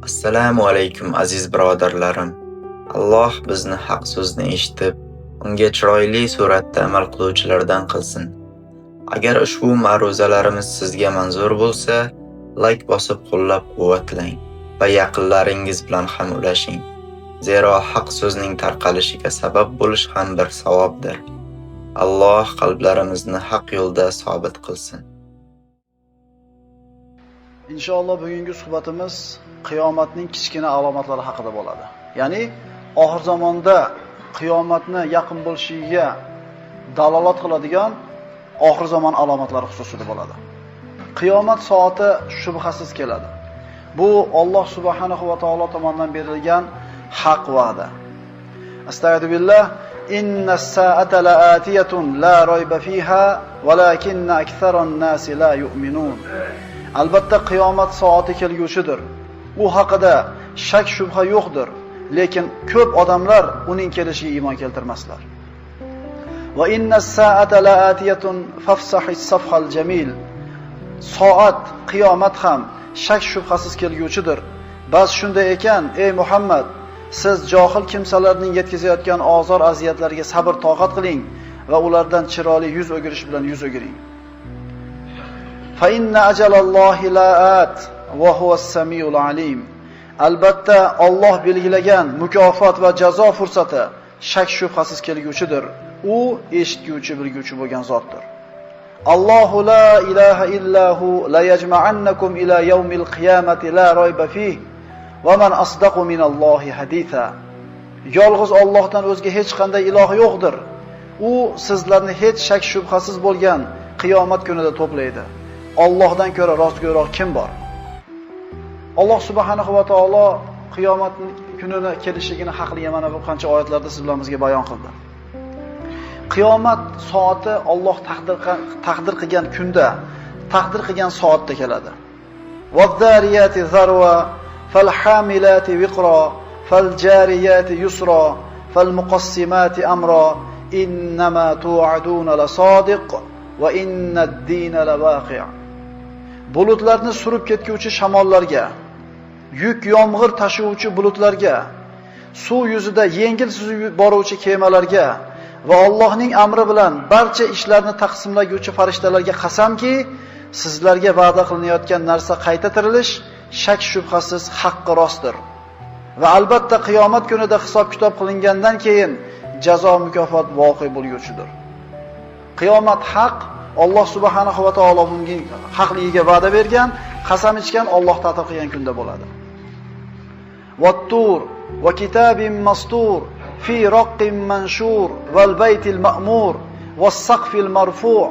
Assalomu alaykum aziz birodarlarim. Alloh bizni haq so'zni eshitib, unga chiroyli suratda amal qiluvchilardan qilsin. Agar ushbu ma'ruzalarimiz sizga manzur bo'lsa, like bosib qo'llab-quvvatlang va yaqinlaringiz bilan ham ulashing. Zero haq so'zning tarqalishiga sabab bo'lish ham bir savobdir. Alloh qalblarimizni haq yo'lda sobit qilsin. Inshaalloh bugungi suhbatimiz qiyomatning kichkina alomatlari haqida bo'ladi. Ya'ni oxir zamonda qiyomatni yaqin bo'lishiga dalolat qiladigan oxir zamon alomatlari xususida bo'ladi. Qiyomat soati shubhasiz keladi. Bu Alloh subhanahu va taolo tomonidan berilgan haq va'da. Astagfirullah. Innas sa'ata la'atiyatun la rayba fiha walakinna aktharan nasi la yu'minun. Albatta qiyomat soati kelguchidir. U haqida shak shubha yo'qdir, lekin ko'p odamlar uning kelishiga iymon keltirmaslar. Va innas sa'ata la'atiyatun fafsahis safhal jamil. Soat qiyomat ham shak shubhasiz kelguchidir. Bas shunday ekan, ey Muhammad, siz johil kimsalarning yetkazayotgan ozor aziyatlarga sabr toqat qiling va ulardan chiroyli yuz o'girish bilan yuz o'giring. Fa inna ajalallohi la'at va huwas samiul alim. Albatta Alloh belgilagan mukofot va jazo fursati shak shubhasiz kelguchidir. U eshitguvchi, bilguvchi bo'lgan zotdir. Allohu la ilaha illahu la yajma'annakum ila yawmil qiyamati la rayba fihi va man asdaqu minallohi haditha. Yolg'iz Allohdan o'zga hech qanday iloh yo'qdir. U sizlarni hech shak shubhasiz bo'lgan qiyomat kunida to'playdi. Allohdan ko'ra rostgo'roq kim bor? Alloh subhanahu va taolo qiyomat kunini kelishligini haqli mana bu qancha oyatlarda sizlarga bayon qildi. Qiyomat soati Alloh taqdir qilgan kunda, taqdir qilgan soatda keladi. Vaz-zariyati zarwa fal-hamilati wiqra fal-jariyati yusra fal-muqassimati amra innama tu'aduna lasadiq va innad-dina lawaqi'. Bulutlarni surib ketguvchi shamollarga, yuk yomg'ir tashuvchi bulutlarga, suv yuzida yengil suzib boruvchi kemalarga va Allohning amri bilan barcha ishlarni taqsimlaguvchi farishtalarga qasamki, sizlarga va'da qilinayotgan narsa qayta tirilish shak shubhasiz haqqi rostdir. Va albatta qiyomat kunida hisob-kitob qilingandan keyin jazo mukofot voqe bo'lguchidir. Qiyomat haq, Alloh subhanahu va taolo bunga haqligiga va'da bergan, qasam ichgan, Alloh ta'til qilgan kunda bo'ladi. Vat-tur va kitabim mastur fi raqqin manshur val baytil ma'mur was-saqfil marfu'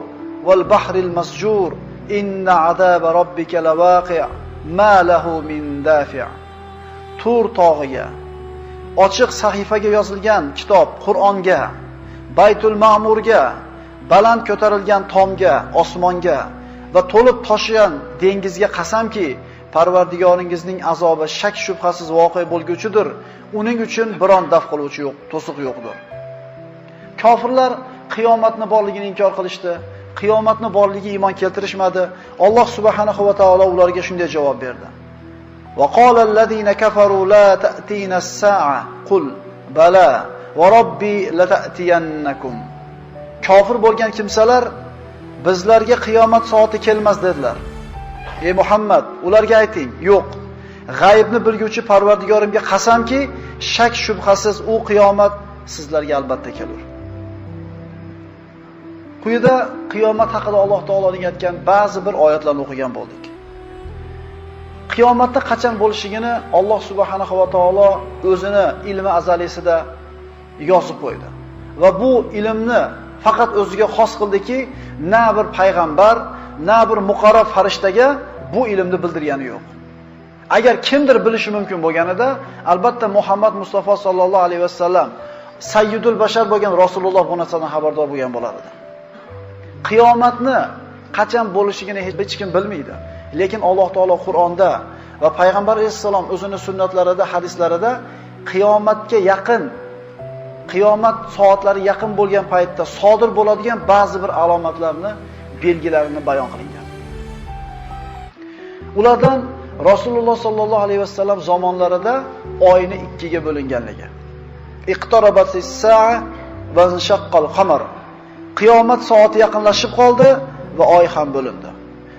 wal bahril masjur inna azaba robbika lawaqi' ma lahu min dafi'. Tur tog'iga, ochiq sahifaga yozilgan kitob Qur'onga, Baytul Ma'murga, baland ko'tarilgan tomga, osmonga va to'lib toshigan dengizga qasamki, Parvardigoringizning azobi shak shubhasiz voqea bo'lguchidir. Uning uchun biron daf qiluvchi yo'q, to'siq yo'qdir. Kofirlar qiyomatni borligini inkor qilishdi, qiyomatni borligiga iymon keltirishmadi. Alloh subhanahu va taolo ularga shunday javob berdi. Va qala allazina kafaru la ta'tina as-sa'a qul bala va robbi la ta'tiyannakum. Kofir bo'lgan kimsalar bizlarga qiyomat soati kelmas dedilar. Ey Muhammad, ularga ayting, yo'q. G'aybni bilguvchi Parvardigorimga qasamki, shak shubhasiz u qiyomat sizlarga albatta kelur. Quyida qiyomat haqida Alloh taoloning aytgan ba'zi bir oyatlarni o'qigan bo'ldik. Qiyomatda qachon bo'lishigini Alloh subhanahu va taolo o'zini ilmi azalisida yozib qo'ydi. Va bu ilmni faqat o'ziga xos qildiki, na bir payg'ambar, na bir muqarrab farishtaga bu ilmni bildirgani yo'q. Agar kimdir bilishi mumkin bo'lganida, albatta Muhammad Mustafa sallallohu alayhi vasallam sayyidul bashar bo'lgan Rasululloh bu narsadan xabardor bo'lgan bo'lardi. Qiyomatni qachon bo'lishigini hech kim bilmaydi. Lekin Alloh taolo Qur'onda va payg'ambar alayhisalom o'zining sunnatlarida, hadislarida qiyomatga yaqin, qiyomat soatlari yaqin bo'lgan paytda sodir bo'ladigan ba'zi bir alomatlarni, belgilarini bayon qilingan. Ulardan Rasululloh sallallohu alayhi vasallam zamonlarida oyni ikkiga bo'linganligi. Iqtarabatis-sa'a va inshaqqal qamar. Qiyomat soati yaqinlashib qoldi va oy ham bo'lindi.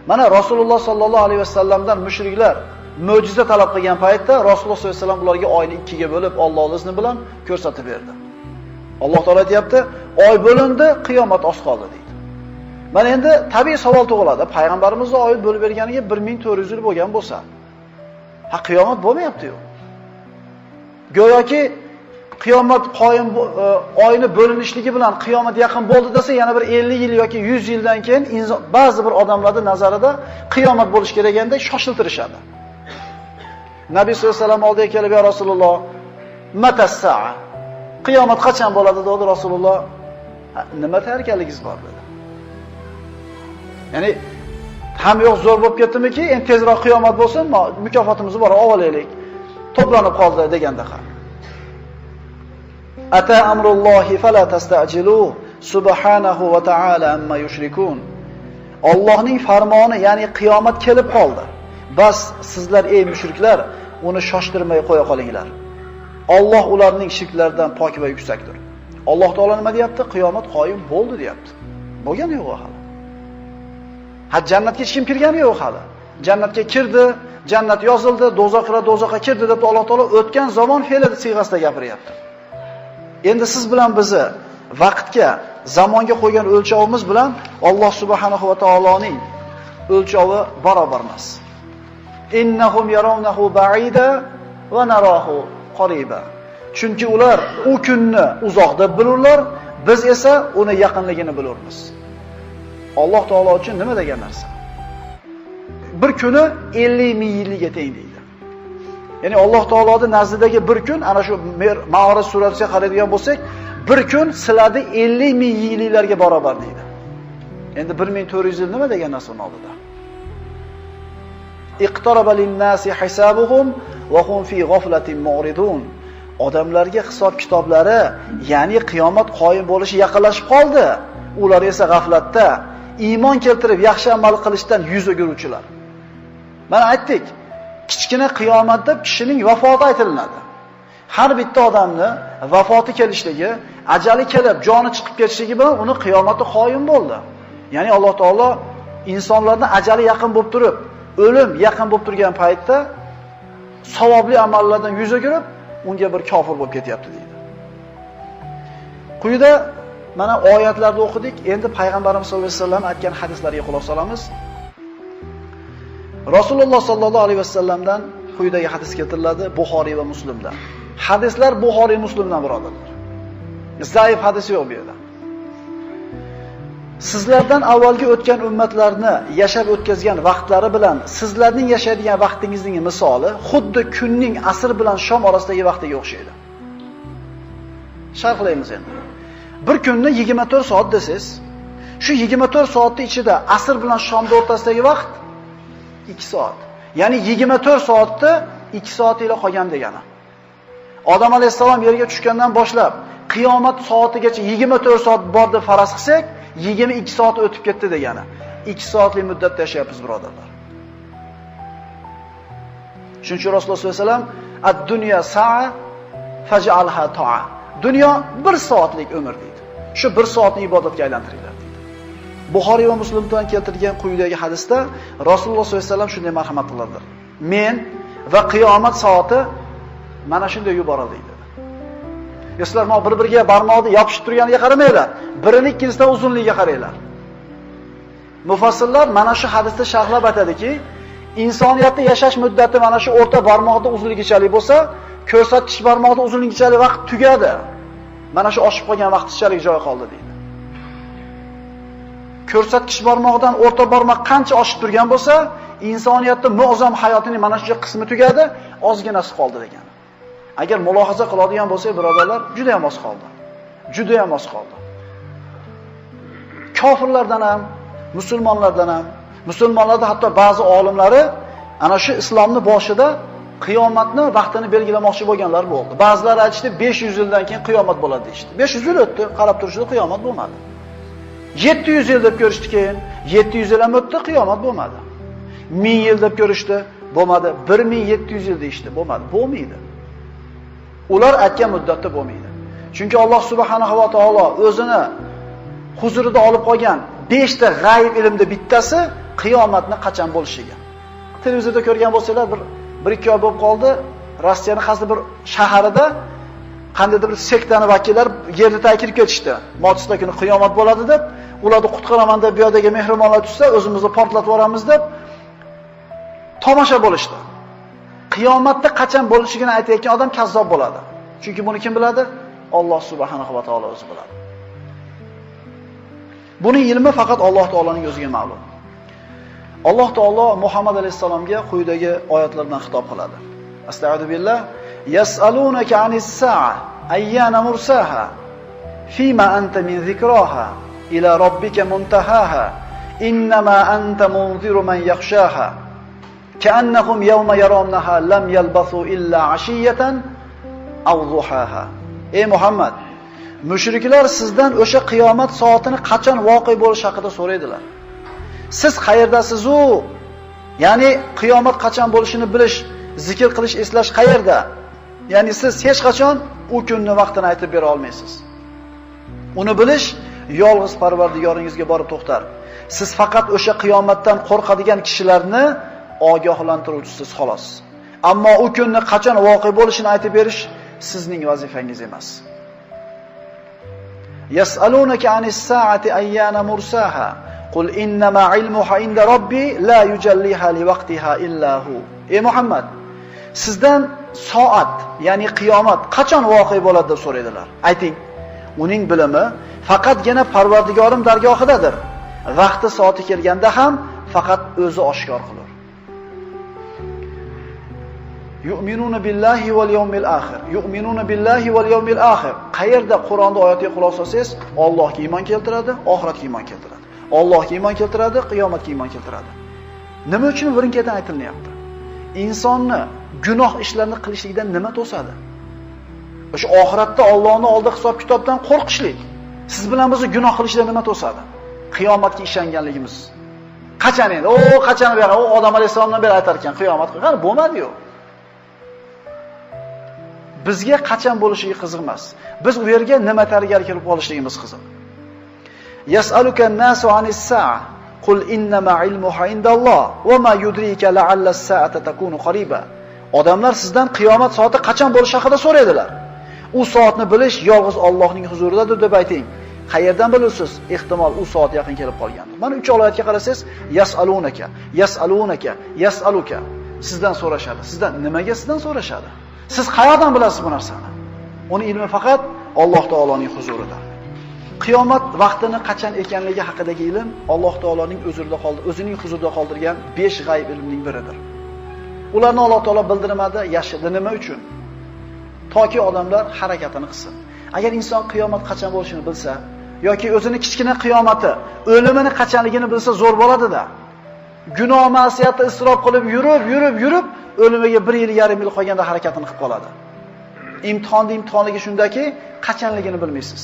Mana Rasululloh sallallohu alayhi vasallamdan mushriklar mo'jiza talab qilgan paytda Rasululloh sollallohu alayhi vasallam ularga oyni ikkiga bo'lib Alloh izni bilan ko'rsatib berdi. Alloh taolo aytayapti, oy bo'lindi, qiyomat oz qoldi deydi. Mana endi tabiiy savol tug'iladi. Payg'ambarimiz oy bo'lib berganiga 1400 yil bo'lgan bo'lsa, qiyomat bo'lmayapti-yu. Go'yoki qiyomat qoyim oyni bo'linishligi bilan qiyomat yaqin bo'ldi desa, yana bir 50 yil yoki 100 yildan keyin ba'zi bir odamlarning nazarida qiyomat bo'lish kerakganda shoshiltirishadi. Nabiy sollallohu alayhi vasallam oldiga kelib, "Ya Rasululloh, matas-sa'a?" Qiyomat qachon bo'ladi dedi Rasululloh. "Nima tayyorgarligingiz bor?" dedi. Ya'ni ham yo'q zo'r bo'lib ketdimiki, endi tezroq qiyomat bo'lsin, mukofotimizni bor, olaylik. To'planib qoldi degandaqa. Ata amrullohi fala tastajilu subhanahu va ta'ala amma yushrikun. Allohning farmoni, ya'ni qiyomat kelib qoldi. Bas sizlar ey mushriklar, uni shoshtirmay qo'ya qolinglar. Alloh ularning shirklaridan pok va yuksakdir. Alloh taolo nima deyapti? Qiyomat qoyim bo'ldi deyapti. Bo'lgani yo'q hali. Jannatga hech kim kirgani yo'q hali. Jannatga kirdi, jannat yozildi, do'zaxga kirdi deb Alloh taolo o'tgan zamon fe'li siyg'asida gapiryapti. Endi siz bilan bizni vaqtga, zamonga qo'ygan o'lchovimiz bilan Alloh subhanahu va taoloning o'lchovi barobar emas. Innahum yarawnahu ba'ida va narahu qariba. Chunki ular u kunni uzoq deb bilurlar, biz esa uni yaqinligini bilurmiz. Alloh taolo uchun nima degan narsa? Bir kuni 50 ming yilga teng deydi. Ya'ni Alloh taoloning nazdidagi bir kun, ana shu Ma'orij surasiga qaraydigan bo'lsak, bir kun sizlarning 50 ming yillarga barobar deydi. Endi 1400 yil nima degan narsa uning oldida? Iqtaraba lin-nasi hisabuhum va hum fi ghaflatin mu'ridun. Odamlarga hisob kitoblari, ya'ni qiyomat qoyim bo'lishi yaqinlashib qoldi. Ular esa g'aflatda, iymon keltirib yaxshi amal qilishdan yuz o'giruvchilar. Mana aytdik, kichkina qiyomat deb kishining vafoti aytilinadi. Har bitta odamni vafoti kelishligi, ajali kelib, joni chiqib ketishligi bilan uni qiyomati qoyim bo'ldi. Ya'ni Alloh taolo insonlarning ajali yaqin bo'lib turib, o'lim yaqin bo'lib turgan paytda savobli amallardan yuz o'girib, unga bir kofir bo'lib ketyapti deydi. Quyida mana oyatlarda o'qidik, endi payg'ambarimiz sollallohu alayhi vasallam aytgan hadislarga quloq solamiz. Rasululloh sallallohu alayhi vasallamdan quyidagi hadis keltiriladi Buxoriy va Muslimda. Hadislar Buxoriy, Muslimdan birodarlar. Zaif hadis yo'q bu yerda. Sizlardan avvalgi o'tgan ummatlarni yashab o'tkazgan vaqtlari bilan sizlarning yashaydigan vaqtingizning misoli xuddi kunning asr bilan shom orasidagi vaqtiga o'xshaydi. Sharhlaymiz endi. Bir kunni 24 soat desiz, shu 24 soatning ichida asr bilan shomning o'rtasidagi vaqt 2 soat. Ya'ni 24 soatda 2 soat ila qolgan degani. Odam alayhisalom yerga tushgandan boshlab qiyomat soatigacha 24 soat bor deb faraz qilsak, 22 soat o'tib ketdi degani. 2 soatlik muddatda yashayapmiz birodarlar. Shuning uchun Rasululloh sollallohu alayhi vasallam ad-dunya sa'a faj'alha ta'a. Dunyo 1 soatlik umr deydi. Shu 1 soatni ibodatga aylantiringlar deydi. Buxoriy va Muslimdan keltirilgan quyidagi hadisda Rasululloh sollallohu alayhi vasallam shunday marhamat qiladilar. Men va qiyomat soati mana shunday yuborildi deydi. Sizlar bir-biriga barmoqni yopishib turganiga qaramanglar, birini ikkinchisidan uzunligiga qaranglar. Mufassirlar mana shu hadisda sharhlab aytadiki, insoniyatning yashash muddati mana shu o'rta barmoqda uzunligichalik bo'lsa, ko'rsatkich barmoqda uzunligichalik vaqt tugadi. Mana shu oshib qolgan vaqtchalik joy qoldi deydi. Ko'rsatkich barmoqdan o'rta barmoq qancha oshib turgan bo'lsa, insoniyatning muazzam hayotining mana shu qismi tugadi, ozginasi qoldi degan. Agar mulohaza qiladigan bo'lsak, birodarlar, juda ham oz qoldi. Juda ham oz qoldi. Kofirlardan ham, musulmonlardan ham, musulmonlarda hatto ba'zi olimlari ana shu islomning boshida qiyomatni vaqtini belgilamoqchi bo'lganlar bo'ldi. Ba'zilar aytishdi 500 yildan keyin qiyomat bo'ladi deydi. 500 yil o'tdi, qarab turishdi, qiyomat bo'lmadi. 700 yil deb ko'rishdi keyin, 700 yil ham o'tdi, qiyomat bo'lmadi. 1000 yil deb ko'rishdi, Bo'lmadi. 1700 yil deyishdi, bo'lmadi. Bo'lmaydi. Ular aytgan muddatda bo'lmaydi. Chunki Alloh subhanahu va taolo o'zini huzurida olib qolgan 5 ta g'ayb ilmda bittasi qiyomatni qachon bo'lishiga. Televizorda ko'rgan bo'lsanglar, bir ikki oy bo'lib qoldi, Rossiyaning qaysi bir shaharida qandaydir bir sektani vakillari yerda ta'kid ketishdi. Motisda kuni qiyomat bo'ladi deb, ularni qutqaraman deb bu yerdagi mehmonlar tushsa, o'zimizni portlatib yuboramiz deb tomosha bo'lishdi. Qiyomatda qachon bo'lishigini aytayotgan odam kazzob bo'ladi. Chunki buni kim biladi? Alloh subhanahu va taolo o'zi biladi. Buning ilmi faqat Alloh taoloning o'ziga ma'lum. Alloh taolo Muhammad alayhisalomga quyidagi oyatlardan xitob qiladi. Astagfiru billah. Yas'alunaka anis-sa'a ayyana mursaha fima anta min zikraha ila robbika muntahaha innama anta munziru man yakhshaha ka'annahum yawma yarawnaha lam yalbasu illa 'ashiyatan aw duhaha. Ey Muhammad, mushriklar sizdan o'sha qiyomat soatini qachon voqea bo'lishi haqida so'raydilar. Siz qayerdasiz-u? Ya'ni qiyomat qachon bo'lishini bilish, zikr qilish, eslash qayerda? Ya'ni siz hech qachon u kunni vaqtini aytib bera olmaysiz. Uni bilish yolg'iz Parvardigoringizga borib to'xtar. Siz faqat o'sha qiyomatdan qo'rqadigan kishilarni ogohlantiruvchisiz xolos. Ammo u kunni qachon voqea bo'lishini aytib berish sizning vazifangiz emas. Yas'alunaka anis-sa'ati ayyana mursaha qul innama 'ilmuha 'inda robbi la yujalliha liwaqtiha illa hu. Ey Muhammad, sizdan soat, ya'ni qiyomat qachon voqea bo'ladi deb so'raydilar. Ayting, uning bilimi faqatgina Parvardigorim dargohidadir. Vaqti soati kelganda ham faqat o'zi oshkor qilar. Yu'minuna billahi wal yawmil akhir. Yu'minuna billahi wal yawmil akhir. Qayerda Qur'onda oyatga quloq solsangiz, Allohga iymon keltiradi, oxiratga iymon keltiradi. Allohga iymon keltiradi, qiyomatga iymon keltiradi. Nima uchun birinchidan aytilyapti? Insonni gunoh ishlarni qilishlikdan nima to'sadi? O'sha oxiratda Allohning oldida hisob-kitobdan qo'rqishlik. Siz bilan bizni gunoh qilishdan nima to'sadi? Qiyomatga ishonganligimiz. Qachon endi? Qachon beri? Odam alayhisolamdan beri aytar ekan, qiyomat qani bo'lmadi-yu. Bizga qachon bo'lishiga qiziq emas. Biz u yerga nima tayyorgarlik qilib olishligimiz qiziq. Yas'aluka an-nasu anis-sa'a qul innama 'ilmuha 'indalloh wa ma yudrika la'alla as-sa'ata takunu qariba. Odamlar sizdan qiyomat soati qachon bo'lishi haqida so'raydilar. U soatni bilish yolg'iz Allohning huzuridadir deb ayting. Qayerdan bilasiz? Ehtimol u soat yaqin kelib qolgandir. Mana 3 oyatga qarasangiz, yas'alunaka, yas'alunaka, yas'aluka. Sizdan so'rashadi. Sizdan nimaga sizdan so'rashadi? Siz qayerdan bilasiz bu narsani? Uni ilmi faqat Alloh taoloning huzurida. Qiyomat vaqtini qachon ekanligi haqidagi ilm Alloh taoloning o'zining huzurida qoldirgan 5 g'ayb ilmning biridir. Ularni Alloh taolo bildirmadi, yashirdi. Nima uchun? Toki odamlar harakatini qilsin. Agar inson qiyomat qachon bo'lishini bilsa, yoki o'zini kichkina qiyomati, o'limini qachonligini bilsa zo'r bo'ladi-da. Gunoh ma'siyatda isrof qilib yurib, o'limiga 1 yil yarim yil qolganda harakatini qilib qoladi. Imtihonligi shundaki, qachonligini bilmaysiz.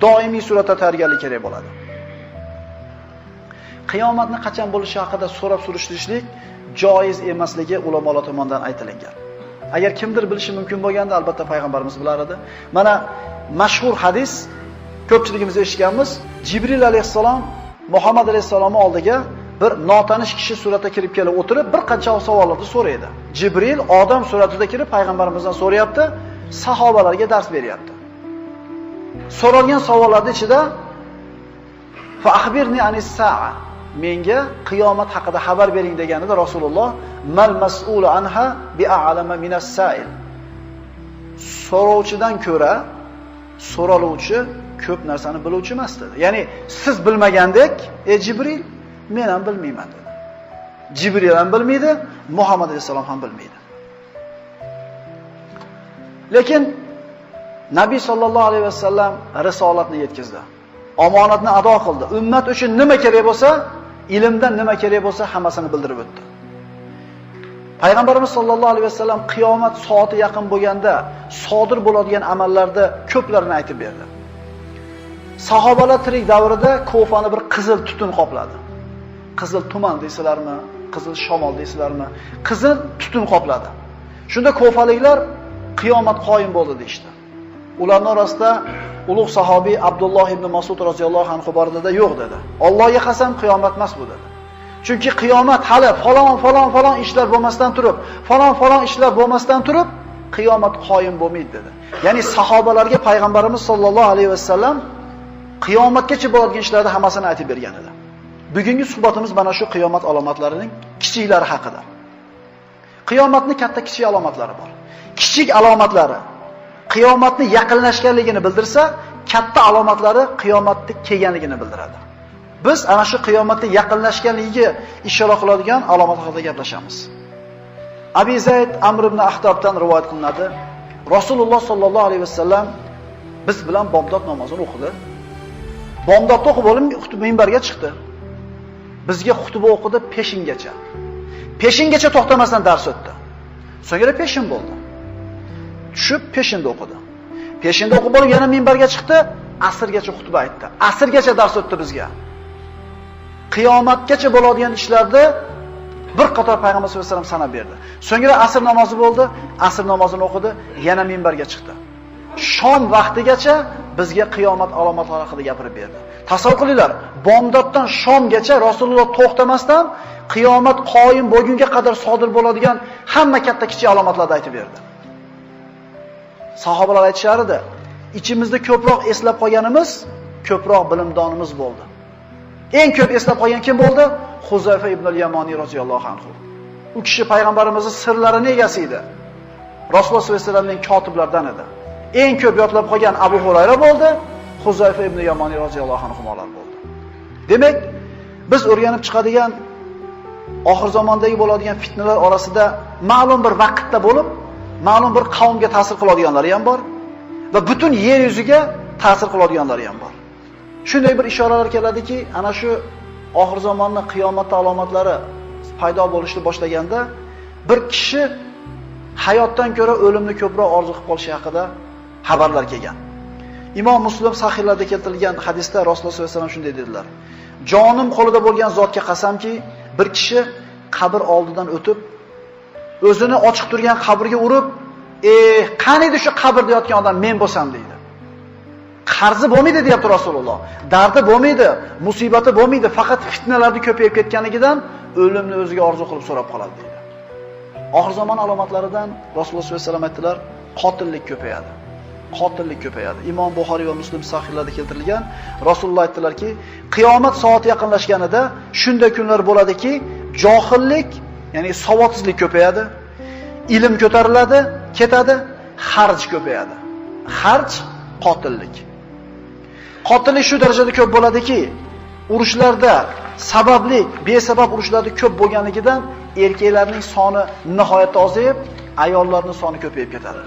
Doimiy suratda tayyorgarlik kerak bo'ladi. Qiyomatni qachon bo'lishi haqida so'rab surishtirishlik joiz emasligi ulamolar tomonidan aytilgan. Agar kimdir bilishi mumkin bo'lganda, albatta payg'ambarimiz bilar edi. Mana mashhur hadis, ko'pchiligimiz eshitganmiz. Jibril alayhissalom Muhammad alayhissalomning oldiga bir notanish kishi suratda kirib kelib o'tirib, bir qancha savollarni so'raydi. Jibril odam suratida kirib payg'ambarimizdan so'rayapti, sahobalarga dars beryapti. So'ralgan savollarning ichida fa akhbirni anis-sa'a, menga qiyomat haqida xabar bering deganida Rasululloh mal mas'ulu anha bi'alama minas-sa'il. So'rovchidan ko'ra so'raluvchi ko'p narsani biluvchi emas dedi. Ya'ni siz bilmagandek, Jibril, men ham bilmayman dedi. Jibril ham bilmaydi, Muhammad alayhisalom ham bilmaydi. Lekin Nabiy sallallohu alayhi vasallam risolatni yetkazdi. Omonatni ado qildi. Ummat uchun nima kerak bo'lsa, ilmdan nima kerak bo'lsa, hammasini bildirib o'tdi. Payg'ambarimiz sallallohu alayhi vasallam qiyomat soati yaqin bo'lganda sodir bo'ladigan amallarda ko'plarini aytib berdi. Sahobalar tirik davrida Kufani bir qizil tutun qopladi. Qizil tuman deysizlarmi, qizil shamol deysizlarmi? Qizil tutun qopladi. Shunda ko'faliklar qiyomat qoyim bo'ldi deydi. Ularning orasida ulug' sahobiy Abdulloh ibn Mas'ud roziyallohu anhu bor dedi, yo'q dedi. Allohga qasam qiyomat emas bu dedi. Chunki qiyomat hali falon ishlar bo'lmasdan turib, qiyomat qoyim bo'lmaydi dedi. Ya'ni sahobalarga payg'ambarimiz sollallohu alayhi vasallam qiyomatgacha bo'ladigan ishlarni hammasini aytib bergan edi. Bugungi suhbatimiz mana shu qiyomat alomatlarining kichiklari haqida. Qiyomatning katta-kichik alomatlari bor. Kichik alomatlari qiyomatning yaqinlashganligini bildirsa, katta alomatlari qiyomatning kelganligini bildiradi. Biz ana shu qiyomatning yaqinlashganligiga ishora qiladigan alomat haqida gaplashamiz. Abi Zayd Amr ibn Ahdabdan rivoyat qilinadi. Rasululloh sollallohu alayhi vasallam biz bilan bomdod namozini o'qidi. Bomdodni o'qib bo'lib minbarga chiqdi. Bizga xutba o'qidi peshingacha. Peshingacha to'xtamasdan dars o'tdi. So'ngra peshin bo'ldi. Tushib peshinda o'qidi. Peshinda o'qib bo'lib yana minbarga chiqdi, asrgacha xutba aytdi. Asrgacha dars o'tdi bizga. Qiyomatgacha bo'ladigan ishlarni bir qator payg'ambar sollallohu alayhi vasallam sanab berdi. So'ngra asr namozi bo'ldi, asr namozini o'qidi, yana minbarga chiqdi. Shom vaqtigacha bizga qiyomat alomatlari haqida gapirib berdi. Tasavvur qilinglar, bomdoddan shomgacha Rasululloh to'xtamasdan qiyomat qoyim bo'lgunga qadar sodir bo'ladigan hamma katta-kichik alomatlarni aytib berdi. Sahobalar aytishar edi, ichimizda ko'proq eslab qolganimiz, ko'proq bilimdonimiz bo'ldi. Eng ko'p eslab qolgan kim bo'ldi? Huzayfa ibn al-Yamani roziyallohu anhu. U kishi payg'ambarimizning sirlarini egasi edi. Rasululloh sollallohu alayhi vasallamning kotiblardan edi. Eng ko'p yodlab qolgan Abu Hurayra bo'ldi, Huzayfa ibn Yamani roziyallohu anhular bo'ldi. Demak, biz o'rganib chiqadigan oxir zamondagi bo'ladigan fitnalar orasida ma'lum bir vaqtda bo'lib, ma'lum bir qavmga ta'sir qiladiganlari ham bor va butun yer yuziga ta'sir qiladiganlari ham bor. Shunday bir ishoralar keladiki, ana shu oxir zamonning qiyomat alomatlari paydo bo'lishni boshlaganda bir kishi hayotdan ko'ra o'limni ko'proq orzu qilib qolishi haqida xabarlar kelgan. Imom Muslim sahihlarda keltirilgan hadisda Rasululloh sollallohu alayhi vasallam shunday dedilar: "Jonim qo'lida bo'lgan zotga qasamki, bir kishi qabr oldidan o'tib, o'zini ochiq turgan qabrga urib, qani edi shu qabrda yotgan odam men bo'lsam" deydi. Qarzi bo'lmaydi deyapti Rasululloh. Dardi bo'lmaydi, musibati bo'lmaydi, faqat fitnalarning ko'payib ketganligidan o'limni o'ziga orzu qilib so'rab qoladi deydi. Oxir zamon alomatlaridan Rasululloh sollallohu alayhi vasallam aytdilar, qotillik ko'payadi. Qotillik ko'payadi. Imom Buxoriy va Muslim sahihlarda keltirilgan, Rasululloh aytdilarki, qiyomat soati yaqinlashganida shunday kunlar bo'ladiki, johillik, ya'ni savodsizlik ko'payadi, ilm ko'tariladi, ketadi, xarj ko'payadi. Xarj qotillik. Qotillik shu darajada ko'p bo'ladiki, urushlarda sababli, besabab urushlarda ko'p bo'lganligidan erkaklarning soni nihoyatda ozayib, ayollarning soni ko'payib ketadi.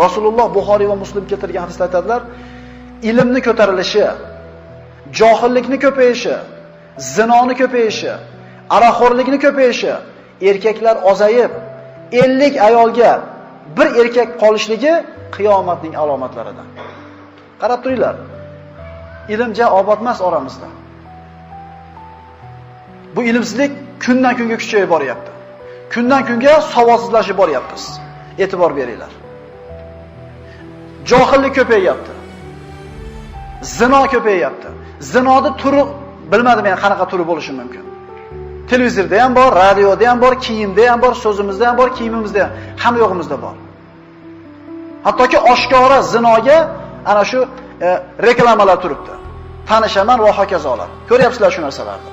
Rasululloh Buxoriy va Muslim keltirgan hadisda aytadilar, ilmni ko'tarilishi, johillikni ko'payishi, zinoni ko'payishi, aroqxo'rlikni ko'payishi, erkaklar ozayib, 50 ayolga bir erkak qolishligi qiyomatning alomatlaridan. Qarab turinglar. Ilmja obod emas oramizda. Bu ilmsizlik kundan kunga kuchayib boryapti. Kundan kunga savodsizlashib boryapmiz. E'tibor beringlar. Johillik ko'payapti. Zino ko'payapti. Zinoning turi bilmadim men qanaqa turi bo'lishi mumkin. Televizorda ham bor, radioda ham bor, kiyimda ham bor, so'zimizda ham bor, kiyimimizda ham, hamma yo'g'imizda bor. Hattoki oshkora zinoga ana shu reklamalar turibdi. Tanishaman va hokazolar. Ko'ryapsizlar shu narsalarni.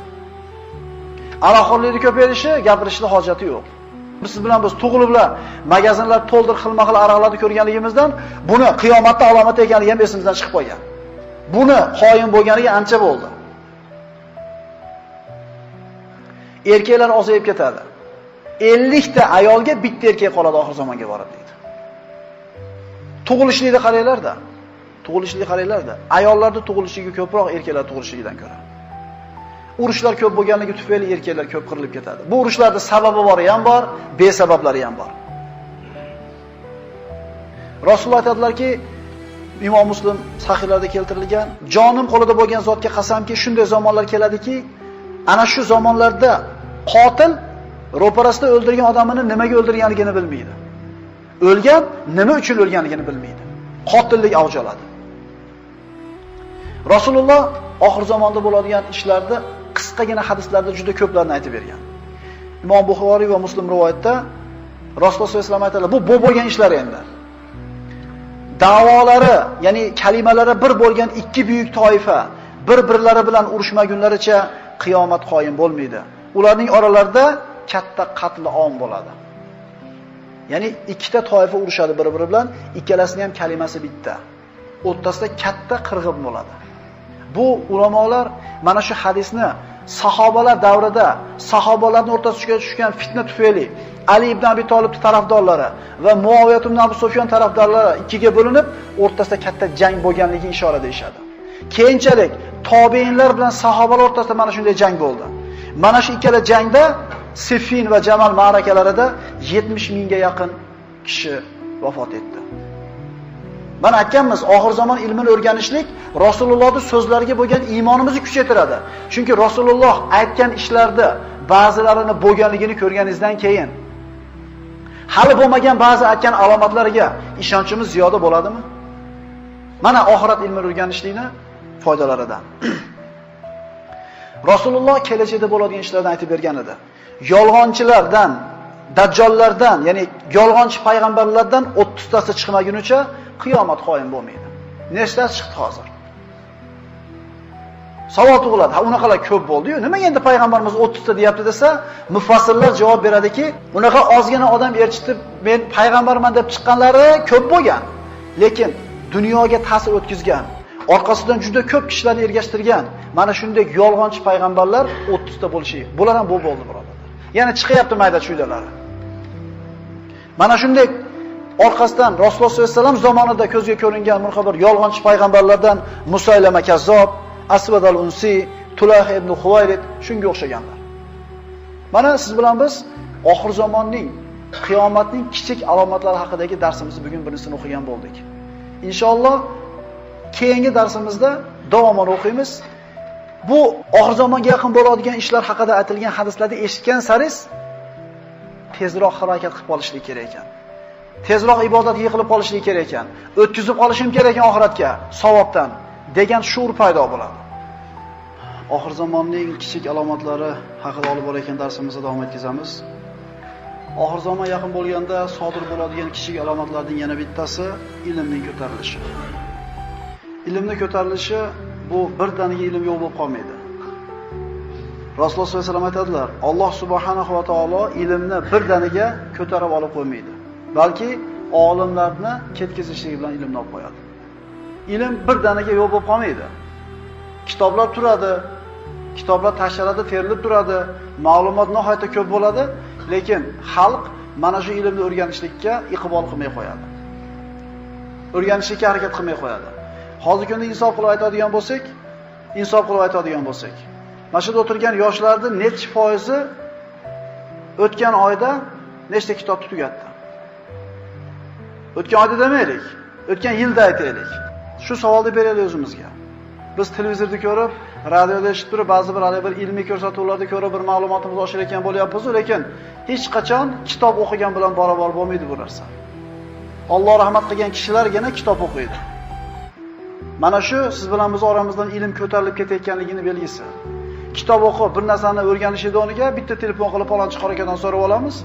Aroqxo'rlikning ko'payishi, gapirishning hojati yo'q. Biz bilan tug'ilib bilan magazinlar to'ldir xilma-xil aroqlarni ko'rganligimizdan buni qiyomatda alomat ekanligi ham esimizdan chiqib qolgan. Buni qoyim bo'lganiga ancha bo'ldi. Erkaklar ozayib ketadi. 50 ta ayolga bitta erkak qoladi oxir zamonga borib deydi. Tug'ilishlikni qaranglar-da. Tug'ilishlikni qaranglar-da. Ayollarda tug'ilishligi ko'proq erkaklar tug'ilishligidan ko'ra. Urushlar ko'p bo'lganligi tufayli erkaklar ko'p qirilib ketadi. Bu urushlarda sababi bori ham bor, besabablari ham bor. Rasululloh aytadilarki, Imom Muslim sahihlarda keltirilgan, jonim qo'lida bo'lgan zotga qasamki, shunday zamonlar keladiki, ana shu zamonlarda qotil ro'parasida o'ldirgan odamini nimaga o'ldirganligini bilmaydi. O'lgan nima uchun o'lganligini bilmaydi. Qotillik avj oladi. Rasululloh oxir zamonda bo'ladigan ishlarni qisqagina hadislarda juda ko'plarni aytib bergan. Imom Buxoriy va Muslim rivoyatda Rasululloh sollallohu alayhi vasallam aytadilar, bu bo'lgan ishlar endi. Da'volari, ya'ni kalimalari bir bo'lgan ikki buyuk toifa bir-birlari bilan urushmagunlaricha qiyomat qoyim bo'lmaydi. Ularning oralarida katta qatl om bo'ladi. Ya'ni ikkita toifa urushadi bir-biri bilan, ikkalasining ham kalimasi bitta. O'rtasida katta qirg'in bo'ladi. Bu ulamolar mana shu hadisni sahobalar davrida sahobalarning o'rtasiga tushgan fitna tufayli Ali ibn Abi Talib tarafdorlari va Muaviya ibn Abu Sufyon tarafdorlari ikkiga bo'linib, o'rtasida katta jang bo'lganligiga ishora deyshadi. Keyinchalik tobiinlar bilan sahobalar o'rtasida mana shunday jang bo'ldi. Mana shu ikkala jangda Siffin va Jamal ma'rakalarida 70 mingga yaqin kishi vafot etdi. Mana aytganmiz, oxir zamon ilmini o'rganishlik Rasulullohning so'zlariga bo'lgan iymonimizni kuchaytiradi. Chunki Rasululloh aytgan ishlarda ba'zilarini bo'lganligini ko'rganingizdan keyin hali bo'lmagan ba'zi aytgan alomatlariga ishonchimiz ziyoda bo'ladimi? Mana oxirat ilmini o'rganishlikni foydalaridan. Rasululloh kelajakda bo'ladigan ishlardan aytib bergan edi. Yolg'onchilardan, dajjollardan, ya'ni yolg'onchi payg'ambarlardan 30 tasi chiqmagunicha qiyomat qoyim bo'lmaydi. Nechtasi chiqdi hozir? Savol tug'iladi. Ha, unaqalar ko'p bo'ldi-yu, nimaga endi payg'ambarimiz 30 ta deyapti desa, mufassirlar javob beradiki, unaqa ozgina odam erchitib, men payg'ambarman deb chiqqanlari ko'p bo'lgan. Lekin dunyoga ta'sir o'tkazgan, orqasidan juda ko'p kishilarni ergashtirgan mana shunday yolg'onchi payg'ambarlar 30 ta bo'lishi. Bular ham bo'ldi, birodarlar. Yana chiqyapti mayda chuydalari. Mana shunday orqasidan Rasululloh sollallohu alayhi vasallam zamonida ko'zga ko'ringan muxabir yolg'onchi payg'ambarlardan Musaylama Kazzob, Asvad al-Unsi, Tulah ibn Huvaylid shunga o'xshaganlar. Mana siz bilan biz oxir zamonning, qiyomatning kichik alomatlari haqidagi darsimizni bugun birincisini o'qigan bo'ldik. Inshaalloh keyingi darsimizda davoman o'qiymiz. Bu oxir zamonga yaqin bo'ladigan ishlar haqida aytilgan hadislarni eshitgan saringiz tezroq harakat qilib qolishlik kerak ekan. Tezroq ibodat yig'ilib qolishlik kerak ekan. O'tkazib qolishim kerak ekan oxiratga savobdan degan shuur paydo bo'ladi. Oxir zamonning kichik alomatlari haqida olib borayotgan darsimizda davom etkazamiz. Oxir zamon yaqin bo'lganda sodir bo'ladigan kichik alomatlarning yana bittasi ilmning ko'tarilishi. Ilmning ko'tarilishi bu birdaniga ilm yo'q bo'lib qolmaydi. Rasululloh sollallohu alayhi vasallam aytadilar, Alloh subhanahu va taolo ilmni birdaniga ko'tarib olib qo'ymaydi. Balki olimlarni ketkazishligi bilan ilmni olib qo'yadi. Ilm birdaniga yo'q bo'lib qolmaydi. Kitoblar turadi, kitoblar tashlandi, terilib turadi, ma'lumot nihoyatda ko'p bo'ladi, lekin xalq mana shu ilmni o'rganishlikka iqbol qilmay qo'yadi. O'rganishga harakat qilmay qo'yadi. Hozirgi kunda insof qilib aytadigan bo'lsak, mana shu yerda o'tirgan yoshlarning necha foizi o'tgan oyda nechta kitobni tugatdi? O'tgan oyda demaylik, o'tgan yilda aytaylik. Shu savolni beraylik o'zimizga. Biz televizorda ko'rib, radioda eshitib turib, ba'zi bir ilmiy ko'rsatuvlarda ko'rib bir ma'lumotimiz oshirayotgan bo'lyapmiz, lekin hech qachon kitob o'qigan bilan barobar bo'lmaydi bu narsa. Alloh rahmat qilgan kishilargina kitob o'qiydi. Mana shu siz bilan biz oramizdan ilm ko'tarilib ketayotganligini belgisi. Kitob o'qib, bir narsani o'rganishida o'rniga bitta telefon qilib palonchi qorakadan so'rab olamiz.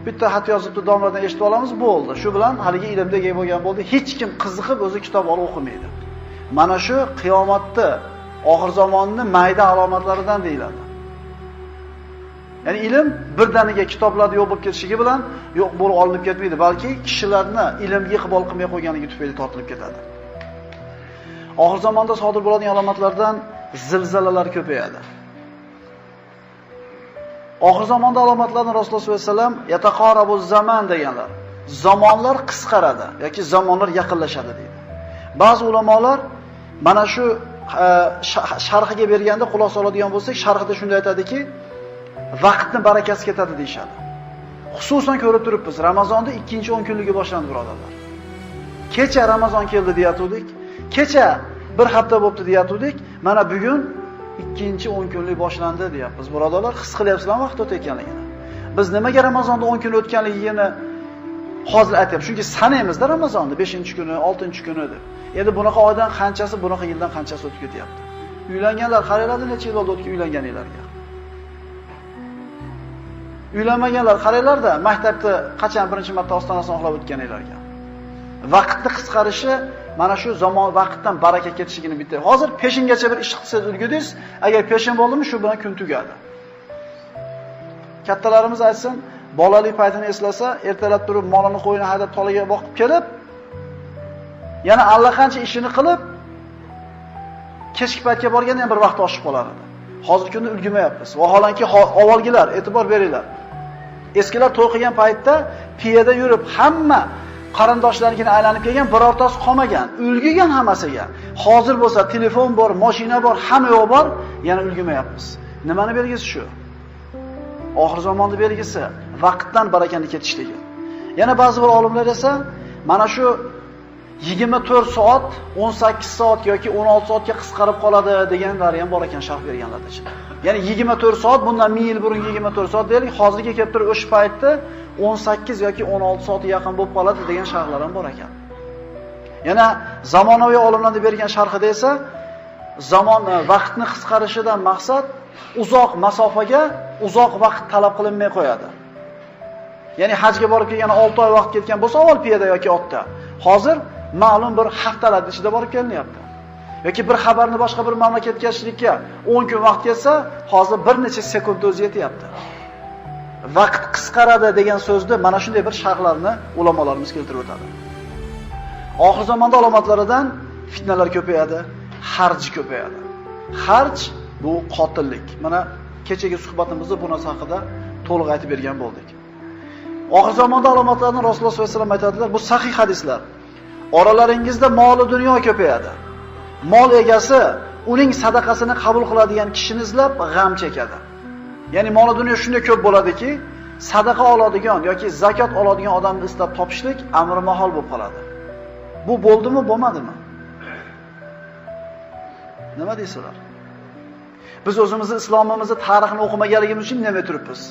Bitta xat yozibdi, domladan eshitib olamiz, bo'ldi. Shu bilan haligi ilmga ega bo'lgan bo'ldi. Hech kim qiziqib o'zi kitob olib o'qimaydi. Mana shu qiyomatda oxir zamonning mayda alomatlaridan deyiladi. Ya'ni ilm birdaniga kitoblarda yo'q bo'lib ketishiga bilan yo'q bo'lib olinib ketmaydi, balki kishilarni ilmga iqbol qilmay qo'yganligi tufayli tortilib ketadi. Oxir zamonda sodir bo'ladigan alomatlardan zilzilalar ko'payadi. Oxir zamonda alomatlardan Rasululloh sollallohu alayhi vasallam yataqorabu zaman deganlar. Zamonlar qisqaradi yoki zamonlar yaqinlashadi deydi. Ba'zi ulamolar mana shu sharhiga berganda xulosa oladigan bo'lsak, sharhida shunday aytadiki, vaqtni barakasi ketadi deyshadi. Xususan ko'rib turibmiz, Ramazonda 2-10 kunligi boshlandi, birodarlar. Kecha Ramazon keldi deyatuvdik. Kecha bir hafta bo'pti deyatuvdik. Mana bugun 2-10 kunlik boshlandi deyapmiz, birodarlar. His qilyapsizlarmi vaqt o'tayotganligini? Biz nimaga Ramazonda 10 kun o'tganligini hozir aytyapmiz. Chunki sanaymizda Ramazonni 5-kuni, 6-kuni deb. Endi bunaqa oydan qanchasi, bunaqa yildan qanchasi o'tib ketyapti. Uylanganlar qaranglar necha yil bo'ldi o'tib uylanganlarga. Uylanmaganlar qaranglarda maktabda qachon birinchi marta ostonasini oxlab o'tganlarga. Vaqtni qisqarishi mana shu zamon vaqtdan baraka ketishligini bitta. Hozir peshingacha bir ish qilsangiz ulgudingiz, agar peshin bo'ldimi shu bilan kun tugadi. Kattalarimiz aytsin, bolalik paytini eslasa, ertalab turib molini qo'yini haydab tolaga boqib kelib, yana allaqancha ishini qilib, kechki paytga borganda ham bir vaqt oshib qolar edi. Hozirgi kunda ulgumayapmiz. Vaholanki avvalgilar e'tibor beringlar. Eskilar to'y qilgan paytda piyada yurib, hamma qarindoshlarnikini aylanib kelgan, birortasi qolmagan, ulgigan hammasiga. Hozir bo'lsa telefon bor, mashina bor, hamma yo'q bor, yana ulgumayapmiz. Nimani belgisi shu? Oxir zamonning belgisi vaqtdan barakani ketishligi. Yana ba'zi bir olimlar esa mana shu 24 soat, 18 soat yoki 16 soatga qisqarib qoladi deganlar ham bor ekan sharh berganlardacha. Ya'ni 24 soat, bundan 1000 yil burun 24 soat deylik, hozirga kelib turib o'sha paytda 18 yoki 16 soatga yaqin bo'lib qoladi degan sharhlar ham bor ekan. Yana zamonaviy olimlarning bergan sharhida esa zamon vaqtni qisqarishidan maqsad uzoq masofaga uzoq vaqt talab qilinmay qo'yadi. Ya'ni hajga borib kelgan 6 oy vaqt ketgan bo'lsa, avval piyoda yoki otda. Hozir ma'lum bir haftalar ichida borib kelinyapti. Yoki bir xabarni boshqa bir mamlakatga yetkazishlikka 10 kun vaqt ketsa, hozir bir necha sekund o'zi yetyapti. Vaqt qisqaradi degan so'zni mana shunday bir sharhlarni ulamolarimiz keltirib o'tadi. Oxir zamonda alomatlaridan fitnalar ko'payadi, harj ko'payadi. Harj bu qotillik. Mana kechagi suhbatimizda bu narsa haqida to'liq aytib bergan bo'ldik. Oxir zamonda alomatlarini Rasululloh sollallohu alayhi vasallam aytadilar, bu sahih hadislar. Oralaringizda mol-u dunyo ko'payadi. Mol egasi uning sadaqasini qabul qiladigan kishini izlab g'am chekadi. Ya'ni mol-u dunyo shunday ko'p bo'ladiki, sadaqa oladigan yoki zakot oladigan odamni istab topishlik amri mahol bo'lib qoladi. Bu bo'ldimi, bo'lmadimi? Nima deysizlar? Biz o'zimizni islomimizni tarixini o'qimaganligimiz uchun nima turibmiz?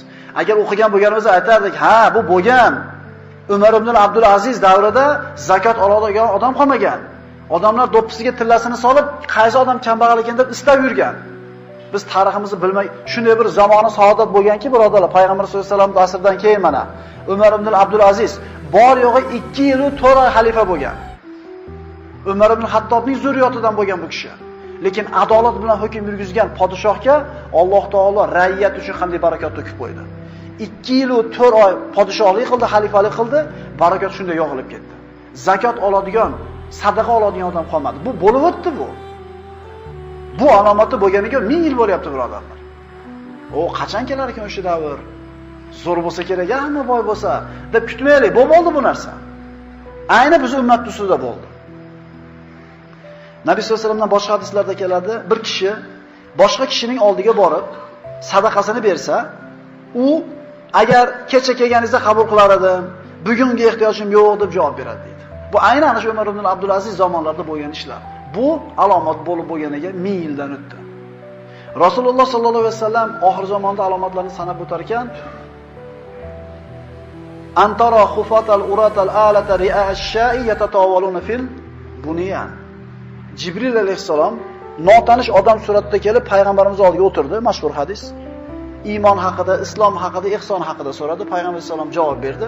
Agar o'qigan bo'lganimizda aytardik, ha, bu bo'lgan. Umar ibn Abdul Aziz davrida zakot oladigan odam qolmagan. Odamlar do'ppisiga tillasini solib, qaysi odam kambag'al ekan deb istab yurgan. Biz tariximizni bilmay, shunday bir zamoni saodat bo'lganki, birodarlar, Payg'ambar sollallohu alayhi vasallam asrdan keyin mana Umar ibn Abdul Aziz bor yo'g'i 2 yil 4 oy xalifa bo'lgan. Umar ibn Hattobning zurriyotidan bo'lgan bu kishi. Lekin adolat bilan hukm yurgizgan podshohga Alloh taolo raiyat uchun qanday barakot to'kib qo'ydi. 2 yil 4 oy podshohlik qildi, xalifalik qildi, barakot shunday yog'ilib ketdi. Zakot oladigan, sadaqa oladigan odam qolmadi. Bu bo'lib o'tdi bu. Bu alomati bo'lganiga 1000 yil bo'lyapti, birodarlar. O qachon kelar ekan o'sha davr? Zo'r bo'lsa kerak, hamma boy bo'lsa deb kutmaylik. Bo'ldi bu narsa. Ayni biz ummat ustida bo'ldi. Nabiy sollallohu alayhi vasallamdan boshqa hadislarda keladi, bir kishi boshqa kishining oldiga borib sadaqasini bersa, u agar kecha kelganingizda qabul qilar edim, bugungi ehtiyojim yo'q deb javob beradi deydi. Bu aynan ana shu Umar ibn Abdul Aziz zamonlarida bo'lgan ishlar. Bu alomat bo'lib bo'lganiga 1000 yildan o'tdi. Rasululloh sallallohu alayhi vasallam oxir zamonda alomatlarni sanab o'tar ekan, antara khufatal uratal alata ri'a ash-sha'i yatatawaluna fil bunyan. Jibril alayhissalom notanish odam suratida kelib payg'ambarimiz oldiga o'tirdi, mashhur hadis. Iymon haqida, islom haqida, ihson haqida so'radi. Payg'ambar alayhissalom javob berdi.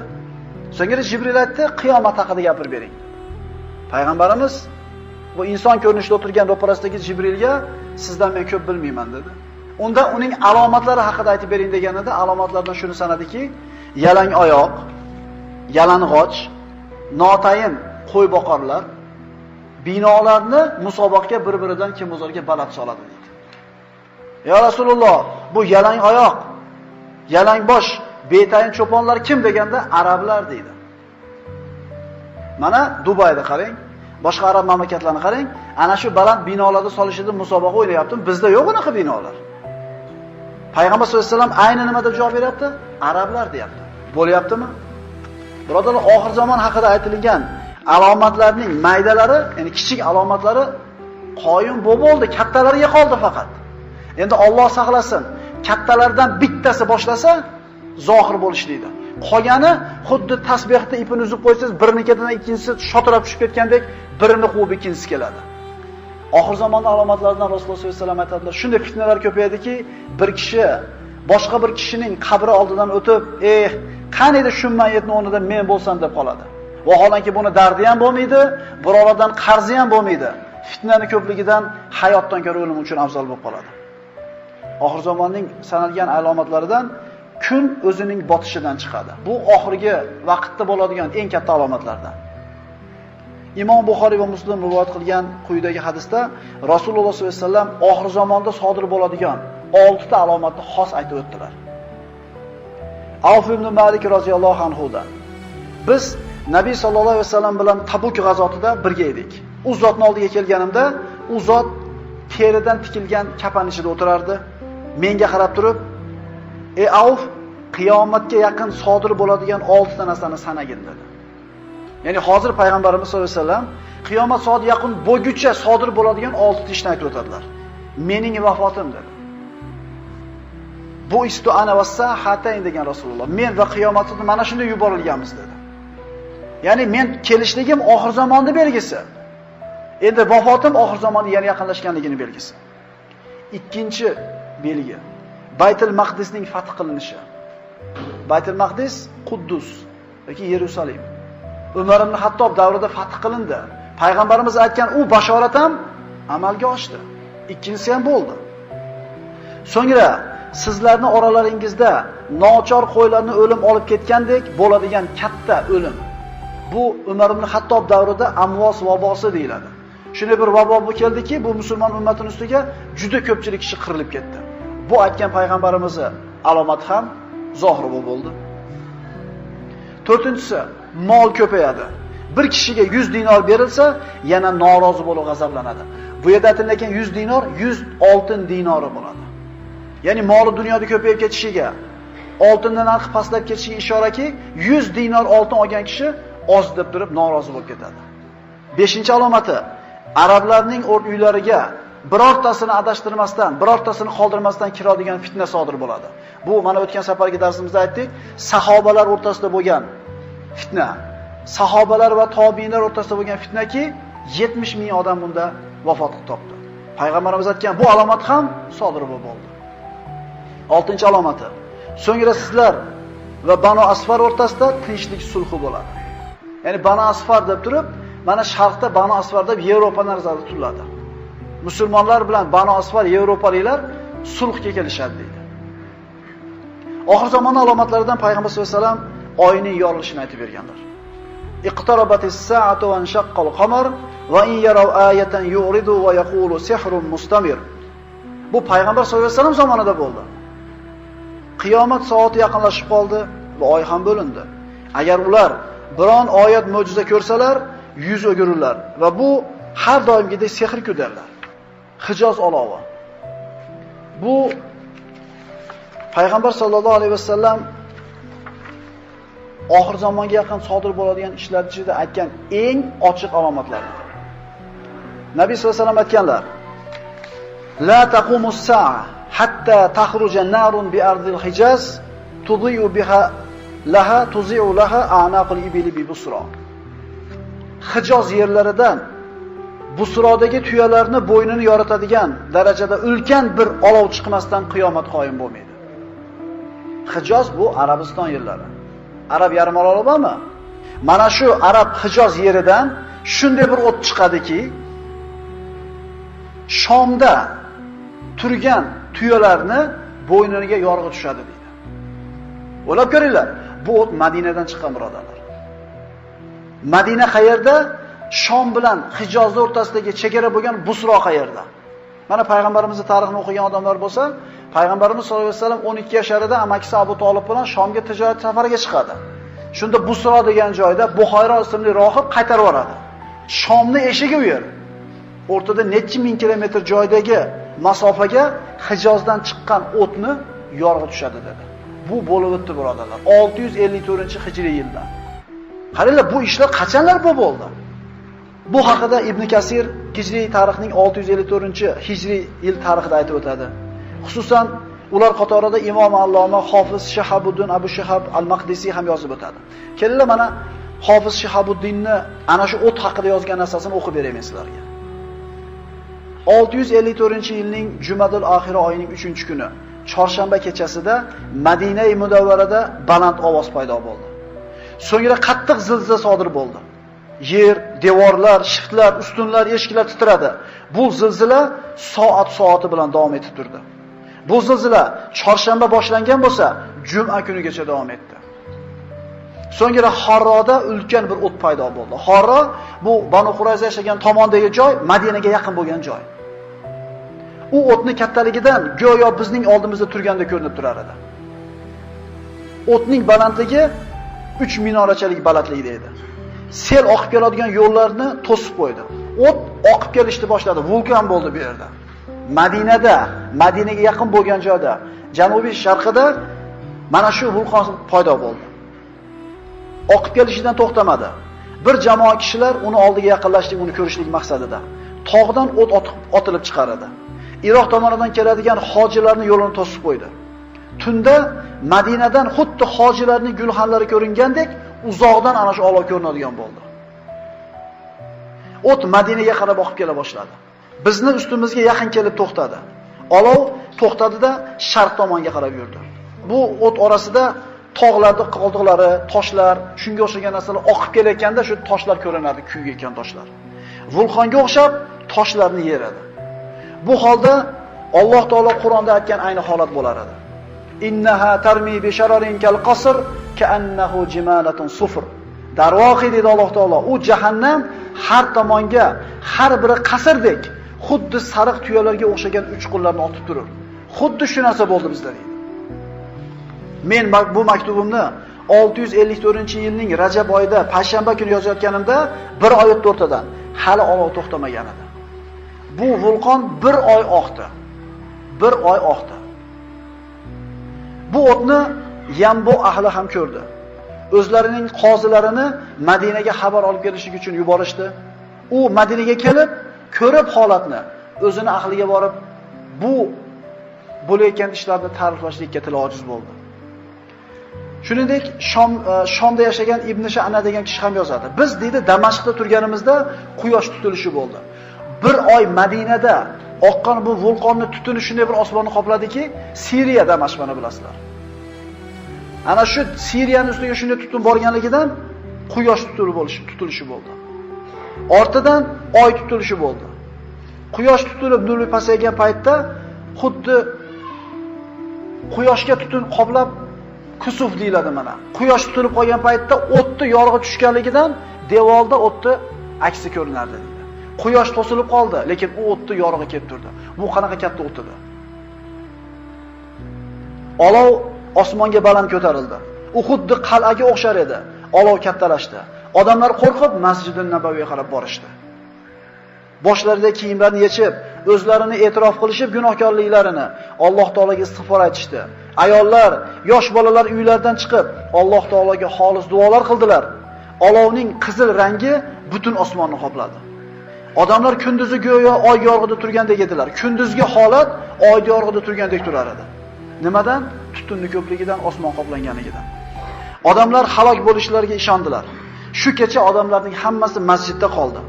So'ngra Jibril aytdi, qiyomat haqida gapirib bering. Payg'ambarimiz bu inson ko'rinishida o'tirgan ro'parasidagi Jibrilga sizdan men ko'p bilmayman dedi. Unda uning alomatlari haqida aytib bering deganida alomatlardan shuni sanadiki, yalang oyoq, yalang'och, notayin qo'y boqarlar binolarni musobaqaga bir-biridan kim o'zlariga baland soladi dedi. Ya Rasululloh, bu yalang oyoq, yalang bosh, betayin cho'ponlar kim deganda arablar deydi. Mana Dubayda qarang, boshqa arab mamlakatlarini qarang, ana shu baland binolarda solishida musobaqa o'ynayapti. Bizda yo'q unaqa binolar. Payg'ambar sollallohu alayhi vasallam ayni nima deb javob beryapti? Arablar deyapti. Bo'lyaptimi? Birodarlar, oxir zamon haqida aytilgan alomatlarning maydalari, ya'ni kichik alomatlari qoyim bo'ldi, kattalariga qoldi faqat. Endi Alloh saqlasin, kattalardan bittasi boshlasa, zohir bo'lish deydi. Qolgani xuddi tasbehda ipini uzib qo'ysangiz, birinikidan ikkinchisi shotirab tushib ketgandek, birini quvib ikkinchisi keladi. Oxir zamonning alomatlaridan Rasululloh sollallohu alayhi vasallam aytadilar, shunday fitnalar ko'paydiki, bir kishi boshqa bir kishining qabri oldidan o'tib, qaniydi shu mayitning o'rnida men bo'lsam deb qoladi. Vaholanki buni dardi ham bo'lmaydi, birovlardan qarzi ham bo'lmaydi. Fitnaning ko'pligidan hayotdan ko'ra o'lim uchun afzal bo'lib qoladi. Oxir zamonning sanalgan alomatlaridan kun o'zining botishidan chiqadi. Bu oxirgi vaqtda bo'ladigan eng katta alomatlardan. Imom Buxoriy va Muslim rivoyat qilgan quyidagi hadisda Rasululloh sollallohu alayhi vasallam oxir zamonda sodir bo'ladigan 6 ta alomatni xos aytib o'tdilar. Avf ibn Malik roziyallohu anhu dan biz Nabiy sallallohu alayhi vasallam bilan Tabuk g'azotida birga edik. U zotning oldiga kelganimda, u zot teridan tikilgan kapan ichida o'tirardi. Menga qarab turib, "Ey Avf, qiyomatga yaqin sodir bo'ladigan 6 ta narsani sanagin" dedi. Ya'ni hozir payg'ambarimiz sollallohu alayhi vasallam qiyomat soati yaqin bo'lguncha sodir bo'ladigan 6 ta ishni aytib o'tadilar. Mening vafotim dedi. Bu istu ana va sahatayn degan Rasululloh. Men va qiyomatni mana shunday yuborilganmiz dedi. Ya'ni men kelishligim oxir zamonning belgisi. Endi vafotim oxir zamonga yana yaqinlashganligining belgisi. Ikkinchi belgi Baytul Maqdisning fath qilinishi. Baytul Maqdis Quddus yoki Yerusalim. Umar ibn Hattob davrida fath qilindi. Payg'ambarimiz aytgan u bashorat ham amalga oshdi. Ikkinchisi ham bo'ldi. So'ngra sizlarning oralaringizda nochor qo'ylarni o'lim olib ketgandek bo'ladigan katta o'lim. Bu Umar ibn Hattob davrida Amvos vabosi deyiladi. Shunday bir vabo keldiki, bu musulmon ummatining ustiga juda ko'pchilik kishi qirilib ketdi. Bu aytgan payg'ambarimizning alomati ham zohir bo'ldi. To'rtinchisi, mol ko'payadi. Bir kishiga 100 dinor berilsa, yana norozi bo'lib g'azablanadi. Bu yerda aytilgan 100 dinor 100 oltin dinori bo'ladi. Ya'ni moli dunyoda ko'payib ketishiga, oltinning narxi pastlab ketishiga ishoraki, 100 dinor oltin olgan kishi oz deb turib norozi bo'lib ketadi. 5-alomati arablarning uylariga birortasini adashtirmasdan, birortasini qoldirmasdan kiradigan fitna sodir bo'ladi. Bu mana o'tgan safargi darsimizda aytdik, sahobalar o'rtasida bo'lgan fitna. Sahobalar va tobiinlar o'rtasida bo'lgan fitnaki 70 ming odam bunda vafot topdi. Payg'ambarimiz aytgan bu alomat ham sodir bo'ldi. 6-alomati. So'ngra sizlar va Banu Asfar o'rtasida tinchlik sulhi bo'ladi. Ya'ni Banu Asfar deb turib, mana sharqda Banu Asfar deb Yevropa nazarda tutiladi. Musulmonlar bilan Banu Asfar Yevropaliklar sulhga kelishadi deydi. Oxir zamon alomatlaridan payg'ambar sollallohu alayhi vasallam oyning yorilishini aytib berganlar. Iqtarabatis sa'atu wa inshaqqal qamar va in yaraw ayatan yuridu va yaqulu sihrun mustamir. Bu payg'ambar sollallohu alayhi vasallam zamonida bo'ldi. Qiyomat soati yaqinlashib qoldi va oy ham bo'lindi. Agar ular biron oyat mo'jiza ko'rsalar, yuz o'girurlar va bu har doimgidek sehr ko'darlar. Hijoz olovi. Bu payg'ambar sollallohu alayhi vasallam oxir zamonga yaqin sodir bo'ladigan ishlar ichida aytgan eng ochiq alomatlar. Nabiy sollallohu alayhi vasallam aytganlar: "La taqumus sa'a hatta takhruja narun bi ardil Hijaz tudhi'u biha laha tuzi'u laha a'naqul ibili bi Busra." Hijoz yerlaridan Busrodagi tuyalarni bo'ynini yoritadigan darajada ulkan bir olov chiqmasdan qiyomat qoyim bo'lmaydi. Hijoz bu Arabiston yerlari. Arab yarim oroli bormi? Mana shu Arab Hijoz yeridan shunday bir o't chiqadiki, Shomda turgan tuyalarni bo'yniga yorg'i tushadi deydi. O'ylab ko'ringlar, bu o't Madinadan chiqqan birodarlar. Madina qayerda? Shom bilan Hijozning o'rtasidagi chegara bo'lgan Busro qayerda? Mana payg'ambarimizning tarixini o'qigan odamlar bo'lsa, payg'ambarimiz sollallohu alayhi vasallam 12 yasharida amakisi Abu Talib bilan Shomga tijorat safariga chiqadi. Shunda Busro degan joyda Buxayro ismli rohib qaytarib yoradi. Shomning eshigi u yer. O'rtada necha ming kilometr joydagi masofaga Hijozdan chiqqan o'tni yorg'i tushadi dedi. Bu bo'lib o'tdi birodarlar. 654-hijriy yilda. Qaranglar, bu ishlar qachonlar bo'ldi? Bu haqida Ibn Kasir hijriy tarixning 654-hijriy yil tarixida aytib o'tadi. Xususan Ular qatorida Imom Alloma Hofiz Shahabuddin Abu Shahab al-Maqdisi ham yozib o'tadi. Kelinglar mana Hofiz Shahabuddinni ana shu o't haqida yozgan narsasini o'qib beraman sizlarga. 654-yilning Jumadul Oxira oyining 3-kuni, chorshanba kechasida Madina-i Munawvarada baland ovoz paydo bo'ldi. So'ngra qattiq zilzila sodir bo'ldi. Yer, devorlar, shiftlar, ustunlar, eshiklar titradi. Bu zilzila soat-soati bilan davom etib turdi. Bu zilzila chorshanba boshlangan bo'lsa, juma kunigacha davom etdi. So'ngra Harroda ulkan bir o't paydo bo'ldi. Harro bu Banu Qurayza yashagan tomondagi joy, Madinaga yaqin bo'lgan joy. U o'tning kattaligidan go'yo bizning oldimizda turganda ko'rinib turar edi. O'tning balandligi 3 minorachalik balandlikda edi. Sel oqib keladigan yo'llarni to'sib qo'ydi. O't oqib kelishni boshladi. Vulqon bo'ldi bu yerda. Madinaga yaqin bo'lgan joyda, janubiy sharqida mana shu vulqon paydo bo'ldi. Oqib kelishidan to'xtamadi. Bir jamoa kishilar uni oldiga yaqinlashib, uni ko'rishlik maqsadida tog'dan o't otilib chiqaradi. Iroq tomonidan keladigan hojilarning yo'lini to'sib qo'ydi. Tunda Madinadan xuddi hojilarning gulxanlari ko'ringandek uzoqdan ana shu olov ko'rinadigan bo'ldi. O't Madinaga qarab oqib kela boshladi. Bizni ustimizga yaqin kelib to'xtadi. Olov to'xtadi-da sharq tomonga qarab yurdi. Bu o't orasida tog'larda qoldiqlari, toshlar, shunga o'xshagan narsalar oqib kelayotganda shu toshlar ko'rinadi, kuygan toshlar. Vulqonga o'xshab toshlarni yeradi. Bu holda Alloh taolo Qur'onda aytgan ayni holat bo'lar edi. Innaha tarmi bi shararin kal qasr ka'annahu jimalatun sufr. Darvoqi dedi Alloh taolo, u jahannam har tomonga, har biri qasrdek, xuddi sariq tuyalarga o'xshagan uchqunlarni otib turur. Xuddi shu narsa bo'ldi bizda deydi. Men bu maktubimni 654-yilning Rajab oyida payshanba kuni yozayotganimda bir oy o'tdi o'rtadan. Hali olov to'xtamagan edi. Bu vulqon bir oy oqdi. Bir oy oqdi. Bu o'tni Yambo ahli ham ko'rdi. O'zlarining qozilarini Madinaga xabar olib kelishlik uchun yuborishdi. U Madinaga kelib, ko'rib holatni, o'zini ahliga borib, bu bo'layotgan ishlarni ta'riflashlikka tili ojiz bo'ldi. Shuningdek, Shomda yashagan Ibn Sha'na degan kishi ham yozadi. Biz deydi Damashqda turganimizda quyosh tutilishi bo'ldi. Bir oy Madinada oqqan bu vulqonni tutuni shunday bir osmonni qopladiki, Siriya Damashqni bilasizlar. Ana shu Siriyaning ustiga shunday tutun borganligidan quyosh tutilishi bo'ldi. Ortidan oy tutilishi bo'ldi. Quyosh tutilib nurli pasaygan paytda xuddi quyoshga tutun qoplab kusuf deyiladi mana. Quyosh tutilib qolgan paytda o'tni yorug'i tushganligidan devorda o'tni aksi ko'rinardi deydi. Quyosh to'silib qoldi, lekin u o'tni yorug'i kelib turdi. Bu qanaqa katta o't edi? Olov osmonga baland ko'tarildi. U xuddi qal'aga o'xshar edi. Olov kattalashdi. Odamlar qo'rqib Masjidun Nabaviyga qarab borishdi. Boshlarida kiyimlarini yechib, o'zlarini e'tirof qilishib gunohkorliklarini Alloh taolaga istig'for aytishdi. Ayollar, yosh bolalar uylaridan chiqib, Alloh taolaga xolis duolar qildilar. Olovning qizil rangi butun osmonni qopladi. Odamlar kunduzi go'yo oy yorug'ida turgandek edilar. Kunduzgi holat oy yorug'ida turgandek turar edi. Nimadan? Tutunning ko'pligidan, osmon qoplanganidan. Odamlar halok bo'lishlariga ishondilar. Shu kecha odamlarning hammasi masjidda qoldi.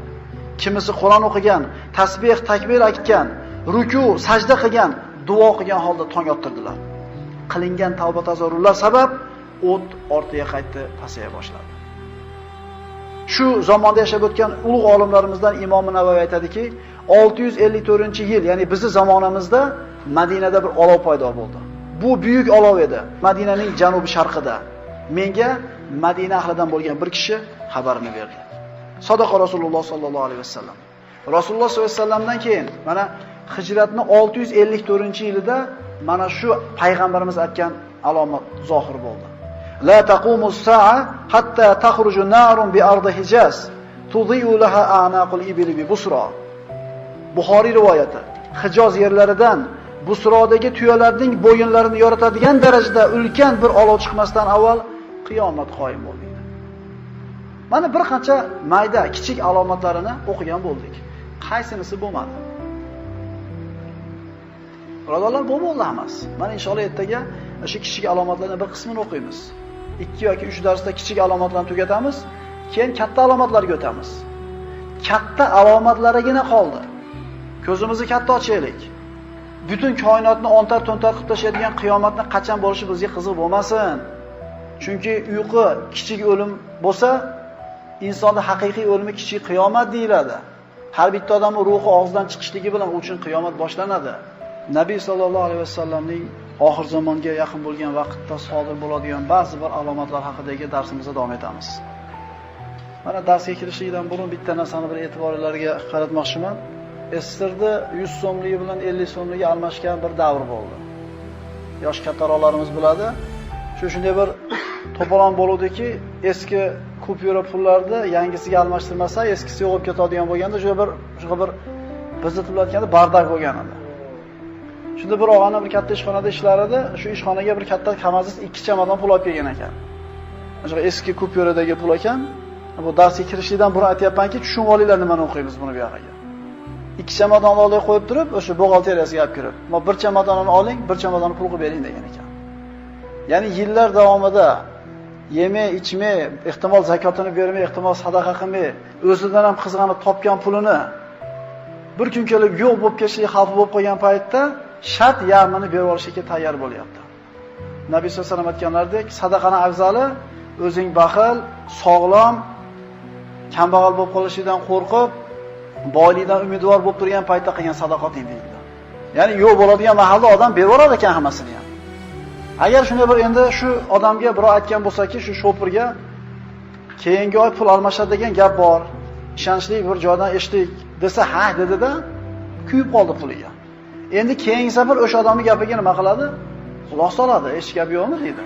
Kimisi Qur'on o'qigan, tasbih, takbir aytgan, ruku, sajda qilgan, duo qilgan holda tong ottirdilar. Qilingan tavba tazarrurlar sabab o't ortiga qaytdi, pasaya boshladi. Shu zamonda yashab o'tgan ulug' olimlarimizdan Imom Navoiy aytadiki, 654-yil, ya'ni bizning zamonamizda Madinada bir olov paydo bo'ldi. Bu buyuk olov edi. Madinaning janubi sharqida. Menga Madina ahlidan bo'lgan bir kishi xabarini berdi. Sadaqa Rasululloh sallallohu alayhi vasallam. Rasululloh sallallohu alayhi vasallamdan keyin mana hijratni 654-yilida mana shu payg'ambarimiz aytgan alomat zohir bo'ldi. La taqumus sa'a hatta takhruju narun bi ardi Hijaz tudhi'u laha a'naqul ibli bi Busra. Buxoriy rivoyati. Hijoz yerlaridan Busrodagi tuyalarning bo'yinlarini yoritadigan darajada ulkan bir olov chiqmasdan avval qiyomat qoyim bo'ldi. Mana bir qancha mayda, kichik alomatlarini o'qigan bo'ldik. Qaysinisi bo'lmadi? Birodarlar, bu bo'ldi hammasi. Mana inshaalloh ertaga o'sha kichik alomatlarning bir qismini o'qiymiz. 2 yoki 3 darsda kichik alomatlarni tugatamiz, keyin katta alomatlarga o'tamiz. Katta alomatlarigina qoldi. Ko'zimizni katta ochaylik. Butun koinotni ontar-to'ntar qilib tashlaydigan qiyomatning qachon bo'lishi bizga qiziq bo'lmasin. Chunki uyqu kichik o'lim bo'lsa, insonda haqiqiy o'limi kichik qiyomat deyiladi. Har bitta odamning ruhi og'zidan chiqishligi bilan u uchun qiyomat boshlanadi. Nabiy sallallohu alayhi vasallamning oxir zamonga yaqin bo'lgan vaqtda sodir bo'ladigan ba'zi bir alomatlar haqidagi darsimizda davom etamiz. Mana darsga kirishlikdan burun bitta narsani bir e'tiborlarga qaratmoqchiman. Estirdi 100 so'mligi bilan 50 so'mligi almashgan bir davr bo'ldi. Yosh kattaroqlarimiz biladi. Shunday bir to'polon bo'luvdiki, eski kupyura pullarni yangisiga almashtirmasa, eskisi yo'qib ketadigan bo'lganda, shu bir bizatilayotganda bardak bo'lgan edi. Shunda bir og'ani bir katta ishxonada ishlar edi. Shu ishxonaga bir katta kamazis 2 chamadon pul olib kelgan ekan. O'sha eski kupyuradagi pul ekan. Bu darsga kirishlikdan burun aytayapmanki, tushunib olinglar nimani o'qiymiz buni bu yoqqa. 2 chamadonni olib qo'yib turib, o'sha buxgalteriyasiga olib kirib, "Ma bir chamadonni oling, bir chamadonni pul qilib bering" degan ekan. Ya'ni yillar davomida yemay, ichmay, ehtimol zakotini bermay, ehtimol sadaqa qilmay, o'zidan ham qizg'anib topgan pulini bir kun kelib yo'q bo'lib ketishlik xavfi bo'lib qolgan paytda shart yarmini berib olishga tayyor bo'lyapti. Nabiy sollallohu alayhi vasallam aytganlaridek, sadaqaning afzali o'zing baxil, sog'lom, kambag'al bo'lib qolishidan qo'rqib, boylikdan umidvor bo'lib turgan paytda qilgan sadaqating deydi. Ya'ni yo'q bo'ladigan mahalda odam berib yuboradi ekan hammasini ham. Agar shunday bir endi shu odamga birov aytgan bo'lsa-ki, shu shopirga keyingi oy pul almashadi degan gap bor, ishonchli bir joydan eshitdik desa, ha dedi-da, kuyib qoldi puliga. Endi keyingi safar o'sha odamning gapiga nima qiladi? Quloq soladi, hech gap yo'qmi deydi.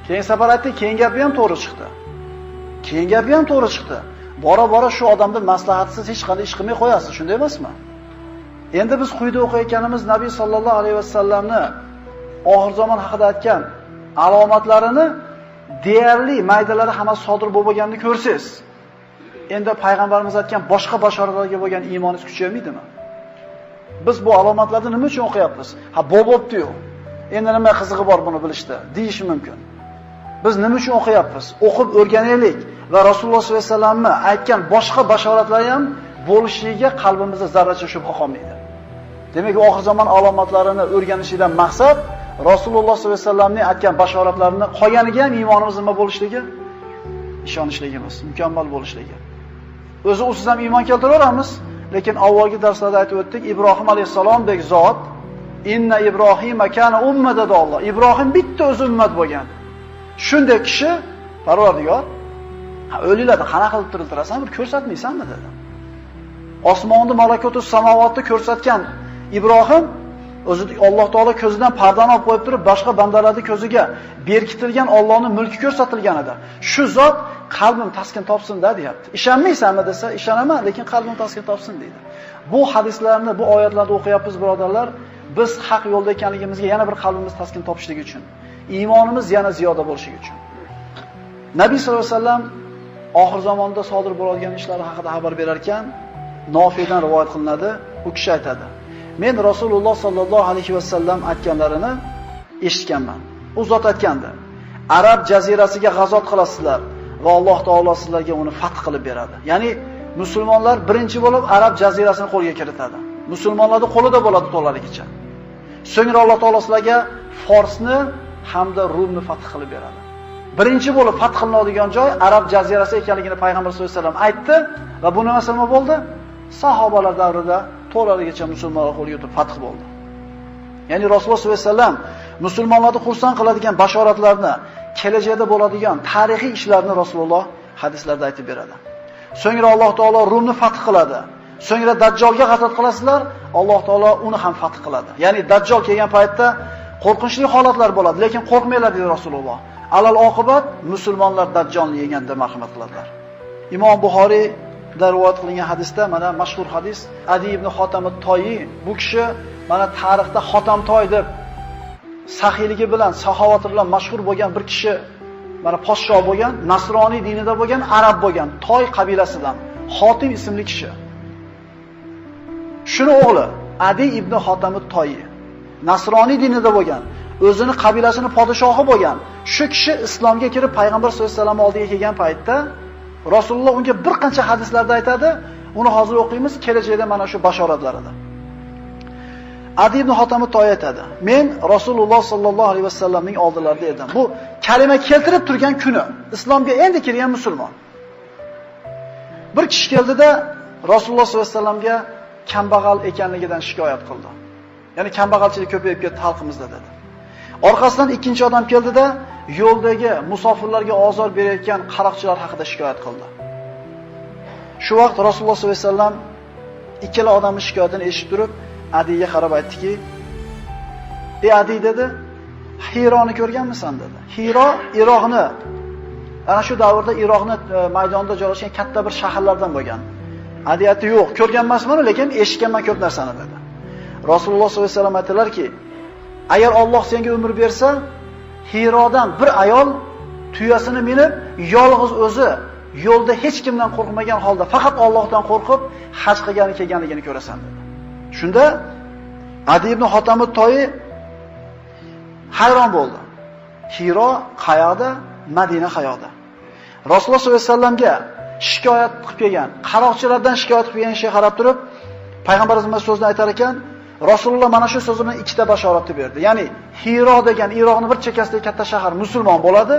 Keyingi safar aytdi, keyingi gapi ham to'g'ri chiqdi. Keyingi gapi ham to'g'ri chiqdi. Bora-bora shu odamni maslahatsiz hech qanday ish qilmay qo'yasiz, shunday emasmi? Endi biz quyida o'qiyotganimiz Nabiy sallallohu alayhi vasallamni oxir zamon haqida aytgan alomatlarini deyarli maydalari hammasi sodir bo'lganini ko'rsangiz, endi payg'ambarimiz aytgan boshqa bashoratlarga bo'lgan iymoningiz kuchaymaydimi? Biz bu alomatlarni nima uchun o'qiyapmiz? Ha, bo'pti-yu. Endi nima qizig'i bor buni bilishda, deyish mumkin. Biz nima uchun o'qiyapmiz? O'qib o'rganaylik va Rasululloh sollallohu alayhi vasallamni aytgan boshqa bashoratlar ham bo'lishiga qalbimizda zarracha shubha qolmaydi. Demak, oxir zamon alomatlarini o'rganishdan maqsad Rasululloh sollallohu alayhi vasallamning aytgan bashoratlarini qolganiga ham iymonimiz nima bo'lishligi? Ishonishligimiz, mukammal bo'lishligi. O'zi usiz ham iymon keltiraveramiz, lekin avvalgi darslarda aytib o'tdik, Ibrohim alayhisalomdek zot, inna Ibrohima kana ummatan dedi Alloh. Ibrohim bitta o'zi ummat bo'lgan. Shunday kishi, Parvardigor, o'liklarni qana qilib tiriltirasan, bir ko'rsatmaysanmi dedi. Osmonni, malakotus samovotni ko'rsatgan Ibrohim o'zi Alloh taolo ko'zidan pardani olib qo'yib turib, boshqa bandalarning ko'ziga berkitilgan Allohning mulki ko'rsatilgan edi. Shu zot qalbim taskin topsin-da deyapti. Ishonmaysanmi desa, ishonaman, lekin qalbim taskin topsin deydi. Bu hadislarni, bu oyatlarni o'qiyapmiz, birodarlar. Biz haq yo'lda ekanligimizga yana bir qalbimiz taskin topishligi uchun, iymonimiz yana ziyoda bo'lishligi uchun. Nabiy sollallohu alayhi vasallam oxir zamonda sodir bo'ladigan ishlar haqida xabar berar ekan, Nofiydan rivoyat qilinadi. U kishi aytadi: "Men Rasululloh sallallohu alayhi vasallam aytganlarini eshitganman. U zot aytgandi: Arab jazirasiga g'azot qilasizlar va Alloh taolo sizlarga uni fath qilib beradi." Ya'ni musulmonlar birinchi bo'lib Arab jazirasini qo'lga kiritadi. Musulmonlarning qo'lida bo'ladi to'larigacha. So'ngra Alloh taolo sizlarga Forsni hamda Rumni fath qilib beradi. Birinchi bo'lib fath qilinadigan joy Arab jazirasi ekanligini payg'ambar sollallohu alayhi vasallam aytdi va bu nima bo'ldi? Sahobalar davrida to'larigacha musulmonlar qo'lga o'tib fath bo'ldi. Ya'ni Rasululloh sollallohu alayhi vasallam musulmonlarni xursand qiladigan bashoratlarni, kelajakda bo'ladigan tarixiy ishlarni Rasululloh hadislarda aytib beradi. So'ngra Alloh taolo Rumni fath qiladi. So'ngra Dajjolga g'azot qilasizlar, Alloh taolo uni ham fath qiladi. Ya'ni Dajjol kelgan paytda qo'rqinchli holatlar bo'ladi, lekin qo'rqmanglar dedi Rasululloh. Alal oqibat musulmonlar Dajjolni yeganda marhamat qiladilar. Imom Buxoriy da rivoyat qilingan hadisda mana mashhur hadis, Adi ibn Xotam at-Toyi, bu kishi mana tarixda Xotamtoy deb saxiyligi bilan, saxovati bilan mashhur bo'lgan bir kishi, mana podshoh bo'lgan, nasroniy dinida bo'lgan, arab bo'lgan, Toy qabilasidan Xotim ismli kishi. Shuni o'g'li Adi ibn Hotam Toyi. Nasroniy dinida bo'lgan, o'zini qabilasining podshohi bo'lgan. Shu kishi islomga kirib payg'ambar sollallohu alayhi vasallam oldiga kelgan paytda Rasululloh unga bir qancha hadislarda aytadi. Uni hozir o'qiymiz, kelajakda mana shu bashoratlarida. Adi ibn Hotam Toyi aytadi: "Men Rasululloh sallallohu alayhi vasallamning oldilarida edim. Bu kalima keltirib turgan kuni, islomga endi kirgan musulmon. Bir kishi keldida Rasululloh sollallohu alayhi vasallamga kambag'al ekanligidan shikoyat qildi. Ya'ni kambag'alchilik ko'payib ketdi xalqimizda dedi. Orqasidan ikkinchi odam keldida yo'ldagi musofirlarga ozor berayotgan qaroqchilar haqida shikoyat qildi. Shu vaqt Rasululloh sollallohu alayhi vasallam ikkala odamning shikoyatini eshitib turib, Adiga qarab aytdiki: "Ey Adi" dedi, "Hironi ko'rganmisan?" dedi. Hiro Iroqni, ana shu davrda Iroqni maydonida joylashgan katta bir shaharlardan bo'lgan. Adi aytdi: "Yo'q, ko'rgan emasman, lekin eshitganman ko'p narsani" dedi. Rasululloh sollallohu alayhi vasallam aytdilarki: "Agar Alloh senga umr bersa, Hirodan bir ayol tuyasini minib, yolg'iz o'zi yo'lda hech kimdan qo'rqmagan holda faqat Allohdan qo'rqib haj kelganligini ko'rasan" dedi. Shunda Adi ibn Hotam Toyi hayron bo'ldi. Hiro qayoqda, Madina qayoqda? Rasululloh sollallohu alayhi vasallamga shikoyat qilib kelgan, qaroqchilardan shikoyat qilib kelgan kishiga qarab turib, payg'ambarimiz so'zni aytar ekan, Rasululloh mana shu so'zi bilan ikkita bashoratni berdi. Ya'ni Hiro degan Iroqning bir chekkasidagi katta shahar musulmon bo'ladi,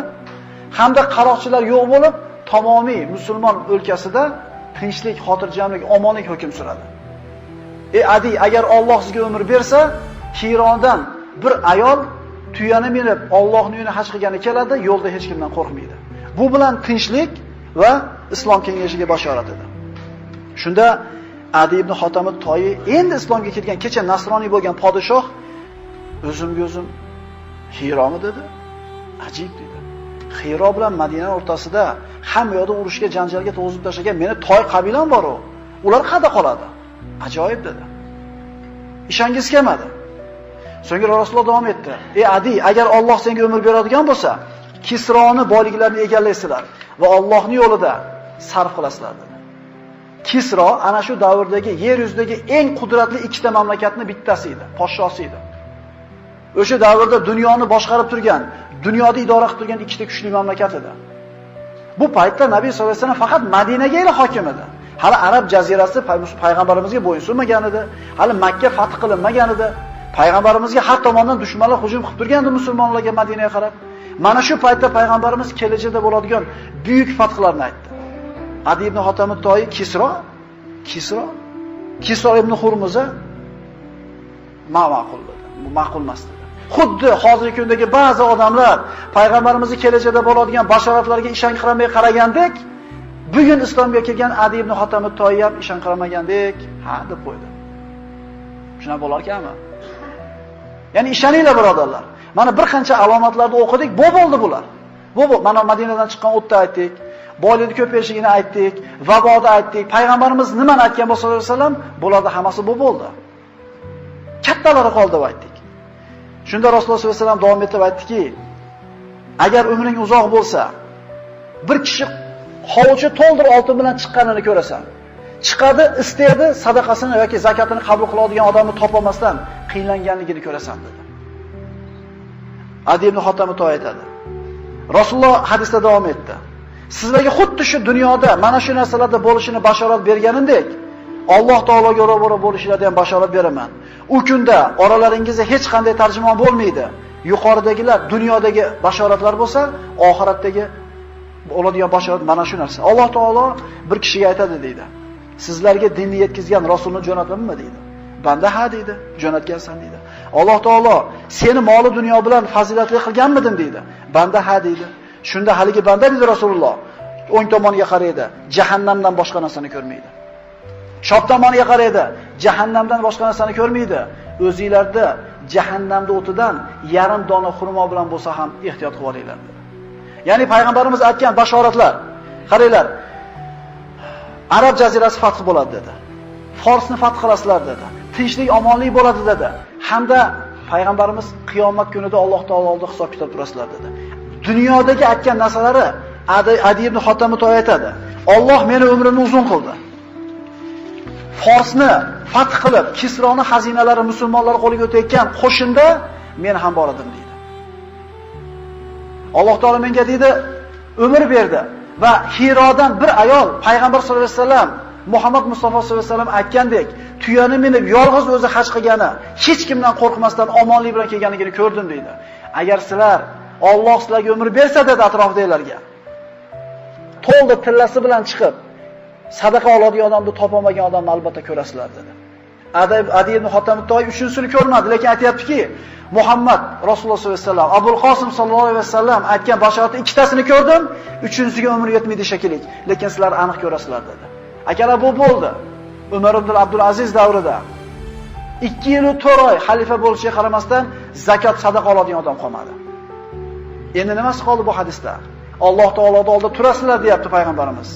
hamda qaroqchilar yo'q bo'lib, tamomiy musulmon o'lkasida tinchlik, xotirjamlik, omonlik hukm suradi. Ey Adi, agar Alloh sizga umr bersa, Hirodan bir ayol tuyani minib Allohning uyini haj qilgani keladi, yo'lda hech kimdan qo'rqmaydi. Bu bilan tinchlik va islom kengashiga bashorat edi. Shunda Adi ibn Hotam Toyi endi islomga kirgan, kecha nasroniy bo'lgan podshoh o'zimga o'zim Hiromi dedi. Ajib dedi. Hiro bilan Madina o'rtasida hamma yoqda urushga, janjalga to'g'izib tashlagan meni Toy qabilam bor u. Ular qayerda qoladi? Ajoyib dedi. Ishongiz kelmadi. So'ngra Rasululloh davom etdi: "Ey Adi, agar Alloh senga umr beradigan bo'lsa, Kisroni boyliklarini egallaysizlar va Allohning yo'lida sarf qilasizlar" dedi. Kisro ana shu davrdagi yer yuzidagi eng qudratli ikkita mamlakatning bittasi edi, podshosi edi. O'sha davrda dunyoni boshqarib turgan, dunyoni idora qilib turgan ikkita kuchli mamlakat edi. Bu paytda Nabiy sollallohu alayhi vasallam faqat Madinaga hokim edi. Hali Arab jazirasi payg'ambarimizga bo'ysunmagan edi. Hali Makka fath qilinmagan edi. Payg'ambarimizga har tomondan dushmanlar hujum qilib turgandi musulmonlarga Madinaga qarab. Mana shu paytda payg'ambarimiz kelajakda bo'ladigan buyuk fathlarni aytdi. Adi ibn Hotam Toyi Kisro ibn Hurmuza ma'qul dedi. Bu ma'qul emas dedi. Xuddi hozirgi kundagi ba'zi odamlar payg'ambarimizning kelajakda bo'ladigan bashoratlarga ishonqiramay qaragandek, bugun islomga kelgan Adi ibn Hotam Toyi ham ishonqiramagandek, ha deb qo'ydi. Shuna bo'lar ekanmi? Ya'ni ishoninglar birodarlar. Mana bir qancha alomatlarni o'qidik, bu bo'ldi bular. Bu mana Madinadan chiqqan o'tda aytdik, boylikni ko'payishini aytdik, vaboni aytdik. Payg'ambarimiz nimani aytgan bo'lsa sollallohu alayhi vasallam, bularda hammasi bu bo'ldi. Kattalari qoldi deb aytdik. Shunda Rasululloh sollallohu alayhi vasallam davom etib aytdiki, agar umring uzoq bo'lsa, bir kishi hovuchi to'ldir oltin bilan chiqqanini ko'rasan. Chiqadi, istaydi, sadaqasini yoki zakatini qabul qiladigan odamni topolmasdan qiynlanganligini ko'rasan dedi. Adi ibn Hotam Toyi aytadi. Rasululloh hadisda davom etdi. Sizlarga xuddi shu dunyoda mana shu narsalarda bo'lishini bashorat berganimdek, Alloh taologa ro'baro bo'lishlardan ham bashorat beraman. U kunda oralaringizda hech qanday tarjimon bo'lmaydi. Yuqoridagilar dunyodagi bashoratlar bo'lsa, oxiratdagi bo'ladigan bashorat mana shu narsa. Alloh taolo bir kishiga aytadi deydi. Sizlarga dinni yetkazgan rasulni jo'natdimmi deydi. Banda ha deydi, jo'natgansan deydi. Alloh taolo seni moli dunyo bilan fazilatli qilganmidim deydi. Banda ha deydi. Shunda haligi banda deydi Rasululloh, o'ng tomoniga qaraydi, jahannamdan boshqa narsani ko'rmaydi. Chap tomoniga qaraydi, jahannamdan boshqa narsani ko'rmaydi. O'zingizlarda jahannamda o'tidan yarim dona xurmo bilan bo'lsa ham ehtiyot qilib olinglar dedi. Ya'ni payg'ambarimiz aytgan bashoratlar, qaranglar. Arab jazirasi fath bo'ladi dedi. Forsni fath qilasizlar dedi. Tinchlik, omonlik bo'ladi dedi. Hamda payg'ambarimiz qiyomat kunida Alloh taolo oldida hisob kitob turasizlar dedi. Dunyodagi aytgan narsalari Adi ibn Hotam Toyi aytadi. Alloh meni umrimni uzun qildi. Forsni fath qilib, Kisroni xazinalari musulmonlar qo'liga o'tayotgan qo'shinda men ham bor edim deydi. Alloh taolo menga deydi, umr berdi va Hirodan bir ayol payg'ambar sollallohu alayhi vasallam Muhammad Mustafa sollallohu alayhi vasallam aytgandek, tuyani minib yolg'iz o'zi haj qilgani, hech kimdan qo'rqmasdan omonlik bilan kelganligini ko'rdim deydi. Agar sizlar Alloh sizlarga umr bersa dedi atrofdagilarga, to'ldi tillasi bilan chiqib sadaqa oladigan odamni topolmagan odamni albatta ko'rasizlar dedi. Adi ibn Hotam Toy uchinchisini ko'rmadi, lekin aytayaptiki, Muhammad Rasululloh sollallohu alayhi vasallam, Abul Qosim sallallohu alayhi vasallam aytgan bashoratning ikkitasini ko'rdim, uchinchisiga umr yetmaydi shekilli, lekin sizlar aniq ko'rasizlar dedi. Akalar bu bo'ldi. Umar ibn Abdul Aziz davrida 2 yil 4 oy xalifa bo'lishiga qaramasdan zakot sadaqa oladigan odam qolmadi. Endi nimasi qoldi bu hadisda? Alloh taoloning oldida turasizlar deyapti payg'ambarimiz.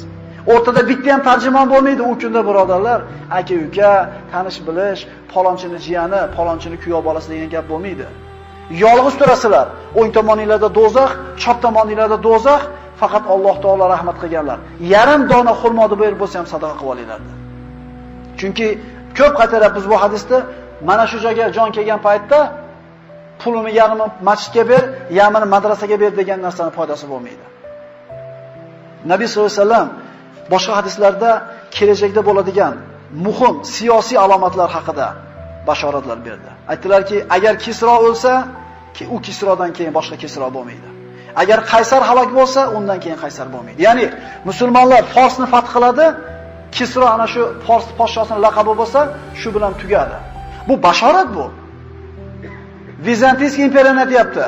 O'rtada bitta ham tarjimon bo'lmaydi u kunda birodarlar, aka-uka, tanish bilish, palonchini jiyani, palonchini kuyov bolasi degan gap bo'lmaydi. Yolg'iz turasizlar. O'ng tomoninglarda do'zax, chap tomoninglarda do'zax, faqat Alloh taolo rahmat qilganlar. Yarim dona xurmoni ber bo'lsa ham sadaqa qilib olinglardi. Chunki ko'p qaytaryapmiz bu hadisda, mana shu joyga jon kelgan paytda pulini yarmi masjidga ber, yarmini madrasaga ber degan narsaning foydasi bo'lmaydi. Nabiy sollallohu alayhi vasallam boshqa hadislarda kelajakda bo'ladigan muhim siyosiy alomatlar haqida bashoratlar berdi. Aytdilarki, agar Kisro o'lsa, u Kisrodan keyin boshqa Kisro bo'lmaydi. Agar Qaysar halok bo'lsa, undan keyin Qaysar bo'lmaydi. Ya'ni musulmonlar Forsni fath qiladi, Kisro ana shu Fors podshosining laqabi bo'lsa, shu bilan tugadi. Bu bashorat bu. Vizantiy imperiyani aytayapti.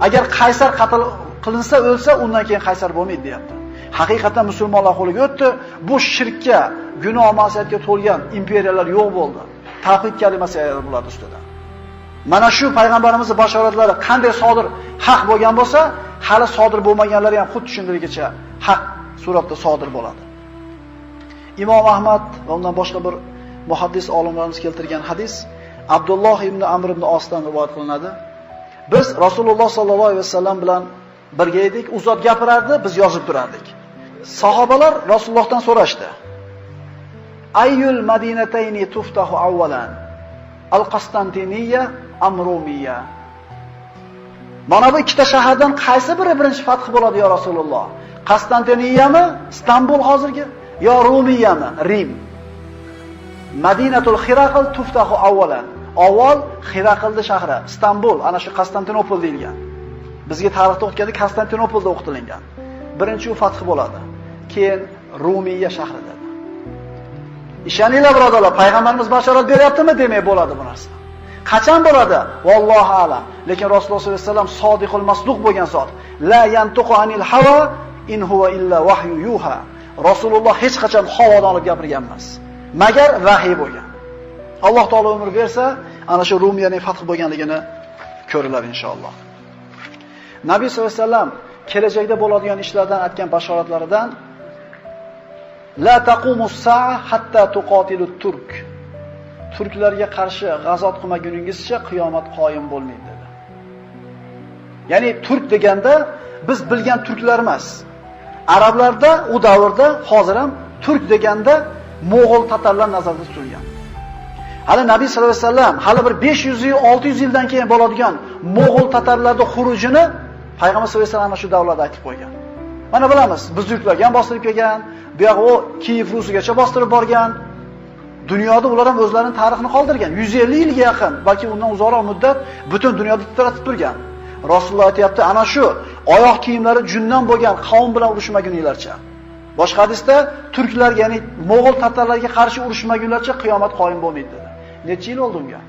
Agar Qaysar qatl qilinsa, o'lsa, undan keyin Qaysar bo'lmaydi, deyapti. Haqiqatan musulmonlar qo'liga o'tdi. Bu shirkka, gunoh ma'siyatga to'lgan imperiyalar yo'q bo'ldi. Tavhid kalimasi bo'ladi ustida. Mana shu payg'ambarimizning bashoratlari qanday sodir haq bo'lgan bo'lsa, hali sodir bo'lmaganlari ham xuddi shundaygacha haq suratda sodir bo'ladi. Imom Ahmad va undan boshqa bir muhaddis olimlarimiz keltirgan hadis Abdulloh ibn Amr ibn Osdan rivoyat qilinadi. Biz Rasululloh sallallohu alayhi vasallam bilan birga edik, u zot gapirardi, biz yozib turardik. Sahobalar Rasulullohdan so'rashdi. Ayyul madinatayni tuftahu awwalan? Al-Qastantiniya am Rumiya? Mana bu ikkita shahardan qaysi biri birinchi fath bo'ladi ya Rasululloh? Qastantiniyami, Istanbul hozirgi, yo Rumiyami, Rim? Madinatul Xiraql tuftahu awwalan. Avval Xiraqlda shahri, Istanbul, ana shu Konstantinopol deyilgan. Bizga tarixda o'tganda Konstantinopolda o'qitilgan. Birinchi u fath bo'ladi. Keyin Rumiya shahri dedi. Ishoninglar birodarlar, payg'ambarimiz bashorat beryaptimi demak bo'ladi bu narsa. Qachon bo'ladi? Vallohu a'lam. Lekin Rasululloh sollallohu alayhi vasallam sodiqul masduq bo'lgan zot. La yantuqu anil hawa in huwa illa wahyu yuha. Rasululloh hech qachon havodan olib gapirgan emas, magar vahiy bo'lgan. Alloh taolo umr bersa, ana shu Rumiyaning fath bo'lganligini ko'rilar inshaalloh. Nabiy sollallohu alayhi vasallam kelajakda bo'ladigan ishlardan aytgan bashoratlaridan la taqumus sa'a hatta tuqatilut turk. Turklarga qarshi g'azot qilmaguningizcha qiyomat qoyim bo'lmaydi dedi. Ya'ni turk deganda biz bilgan turklar emas. Arablarda u davrda hozir ham turk deganda Mo'g'ul tatarlar nazarda tutilgan. Hali Nabiy sollallohu alayhi vasallam hali bir 500 yil, 600 yildan keyin bo'ladigan Mo'g'ul tatarlarning xurujini Payg'ambar sollallohu alayhi vasallam shu davlatda aytib qo'ygan. Mana bilamiz, buzruklarga ham bostirib kelgan, bu yoq o Kiyev Rusiyaga bostirib borgan. Dunyoda ular ham o'zlarining tarixini qoldirgan. 150 yilga yaqin, balki undan uzoqroq muddat butun dunyoda titratib turgan. Rasululloh aytayapti, ana shu oyoq kiyimlari jundan bo'lgan qavm bilan urushmaguninglarcha. Boshqa hadisda turklar, ya'ni Mo'g'ul tatarlarga qarshi urushmagunlarcha qiyomat qoyim bo'lmaydi dedi. Necha yil oldi unga?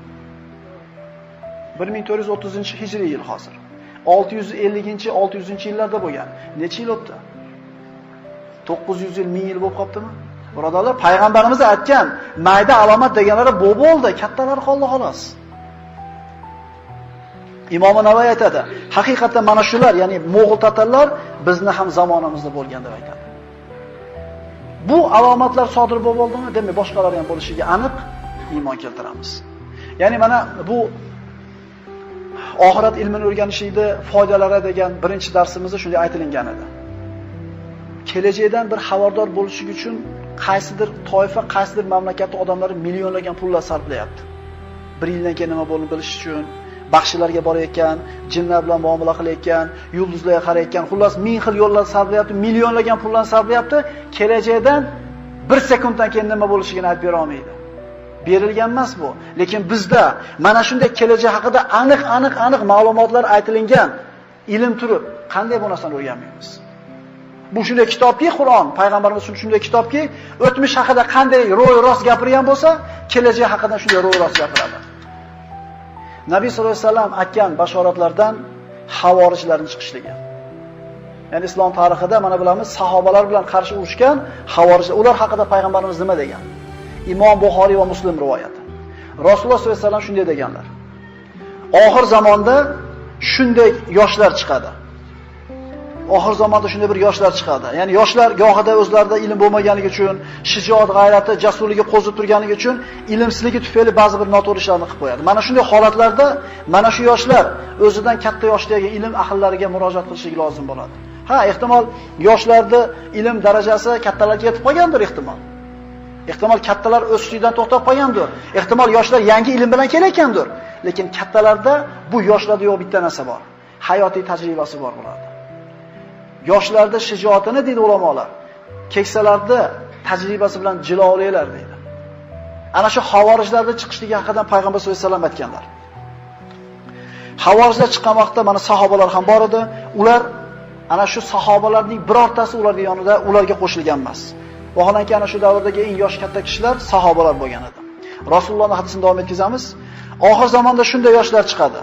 1430-hijriy yil hozir. 650-600-yillarda bo'lgan. Necha yil o'tdi? 900 yil, 1000 yil bo'lib qoptimi? Birodarlar, payg'ambarimiz aytgan mayda alomat deganlari bu bo'ldi, kattalar qoldi xolos. Imom Navoiy aytadi, haqiqatan mana shular, ya'ni Mo'g'ul tatarlar bizni ham zamonamizda bo'lgan deb aytadi. Bu alomatlar sodir bo'ldimi? Demak, boshqalar ham bo'lishiga aniq iymon keltiramiz. Ya'ni mana bu oxirat ilmini o'rganishlikda foydalari degan birinchi darsimizda shunday aytilgan edi. Kelajakdan bir xabardor bo'lish uchun qaysidir toifa, qaysidir mamlakatning odamlari millionlagan pullar sarflayapti. 1 yildan keyin nima bo'lishini bilish uchun, baxshilarga borayotgan, jinlar bilan muomala qilayotgan, yulduzlarga qarayotgan, xullas ming xil yo'llar sarflayapti, millionlagan pullarni sarflayapti. Kelajakdan 1 sekunddan keyin nima bo'lishini aytib bera olmaydi. Berilgan emas bu. Lekin bizda mana shunday kelajak haqida aniq ma'lumotlar aytilingan ilm turib, qanday bu narsani o'rganmaymiz? Bu shunday kitobki, Qur'on, payg'ambarimiz shunday kitobki, o'tmish haqida qanday ro'y-rost gapirgan bo'lsa, kelajak haqida shunday ro'y-rost gapiradi. Nabiy sollallohu alayhi vasallam aytgan bashoratlardan havorijlarning chiqishligi. Ya'ni islom tarixida mana bilamiz, sahobalar bilan qarshi urushgan havorijlar. Ular haqida payg'ambarimiz nima degan? Imom Buxoriy va Muslim rivoyati. Rasululloh sollallohu alayhi vasallam shunday deganlar: Oxir zamonda shunday yoshlar chiqadi. Oxir zamonda shunday bir yoshlar chiqadi. Ya'ni yoshlar gohida o'zlarida ilm bo'lmaganligi uchun, shijoat, g'ayrati, jasurligi qo'zib turganligi uchun ilmsizligi tufayli ba'zi bir noto'g'ri ishlarni qilib qo'yadi. Mana shunday holatlarda mana shu yoshlar o'zidan katta yoshdagi ilm ahllariga murojaat qilishligi lozim bo'ladi. Ha, ehtimol yoshlarda ilm darajasi kattalarga yetib qolgandir ehtimol. Ehtimol kattalar o'sishdan to'xtab qolgandir. Ehtimol yoshlar yangi ilm bilan kelayotgandir. Lekin kattalarda bu yoshlarda yo'q bitta narsa bor. Hayotiy tajribasi bor bo'ladi. Yoshlarda shijoatini deydi ulamolar, keksalarda tajribasi bilan jilolaylar deydi. Ana shu havorijlarda chiqishligi haqida payg'ambar sollallohu alayhi vasallam aytganlar. Havorijlar chiqqan vaqtda mana sahobalar ham bor edi. Ular ana shu sahobalarning birortasi ularning yonida ularga qo'shilgan emas. Vaholanki ana shu davrdagi eng yosh katta kishilar sahobalar bo'lgan edi. Rasulullohning hadisini davom etkazamiz. Oxir zamonda shunday yoshlar chiqadi.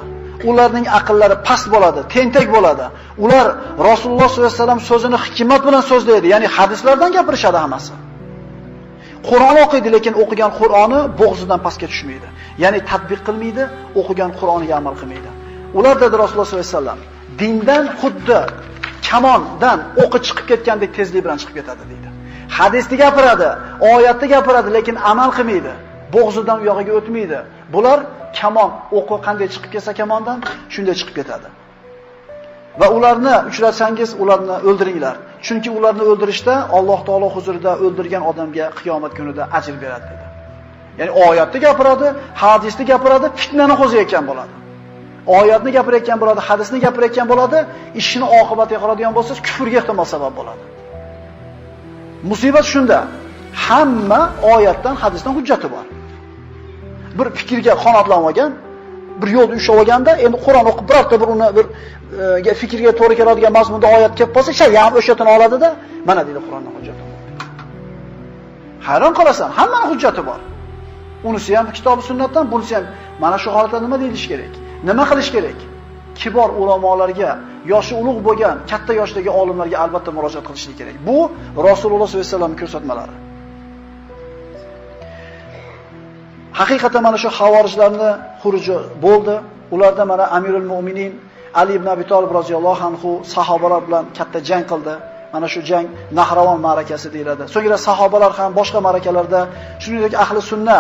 Ularning aqllari past bo'ladi, tentak bo'ladi. Ular Rasululloh sollallohu alayhi vasallam so'zini hikmat bilan so'zlaydi, ya'ni hadislardan gapirishadi hammasi. Qur'on o'qiydi, lekin o'qigan Qur'oni bo'g'zidan pastga tushmaydi. Ya'ni tatbiq qilmaydi, o'qigan Qur'oniga amal qilmaydi. Ular dedi Rasululloh sollallohu alayhi vasallam, dindan xuddi kamondan o'qi chiqib ketgandek tezlik bilan chiqib ketadi deydi. Hadisni gapiradi, oyatni gapiradi, lekin amal qilmaydi. Bo'g'zidan u yog'iga o'tmaydi. Bular kamon, o'qi qanday chiqib ketsa kamondan, shunday chiqib ketadi. Va ularni uchratsangiz, ularni o'ldiringlar. Chunki ularni o'ldirishda Alloh taolo huzurida o'ldirgan odamga qiyomat kunida ajr beradi dedi. Ya'ni oyatni gapiradi, hadisni gapiradi, fitnani qo'zayotgan bo'ladi. Oyatni gapirayotgan bo'ladi, hadisni gapirayotgan bo'ladi, ishini oqibatiga qaraydigan bo'lsangiz, kufrga ehtimol sabab bo'ladi. Musibat shunda. Hamma oyatdan, hadisdan hujjati bor. Bir fikrga qanotlanib olgan, bir yo'lda ushlab olganda, endi Qur'on o'qib birorta bir uni bir fikrga to'g'ri keladigan mazmunda oyat kelib qolsa, ham o'shatini oladida, mana deydi Qur'onning hujjati. Hayron qolasan, hammaning hujjati bor. Unisi ham kitob sunnatdan, bunisi ham. Mana shu holatda nima deyilish kerak? Nima qilish kerak? Kibor ulamolarga, yoshi ulug' bo'lgan, katta yoshdagi olimlarga albatta murojaat qilishlik kerak. Bu Rasululloh sollallohu alayhi vasallamning ko'rsatmalari. Haqiqatan mana shu havorijlarni xuruji bo'ldi. Ularda mana Amirul Mu'minin Ali ibn Abi Talib roziyallohu anhu sahobalar bilan katta jang qildi. Mana shu jang Nahravon ma'rakasi deyiladi. So'ngra sahobalar ham boshqa ma'rakalarda, shuningdek ahli sunna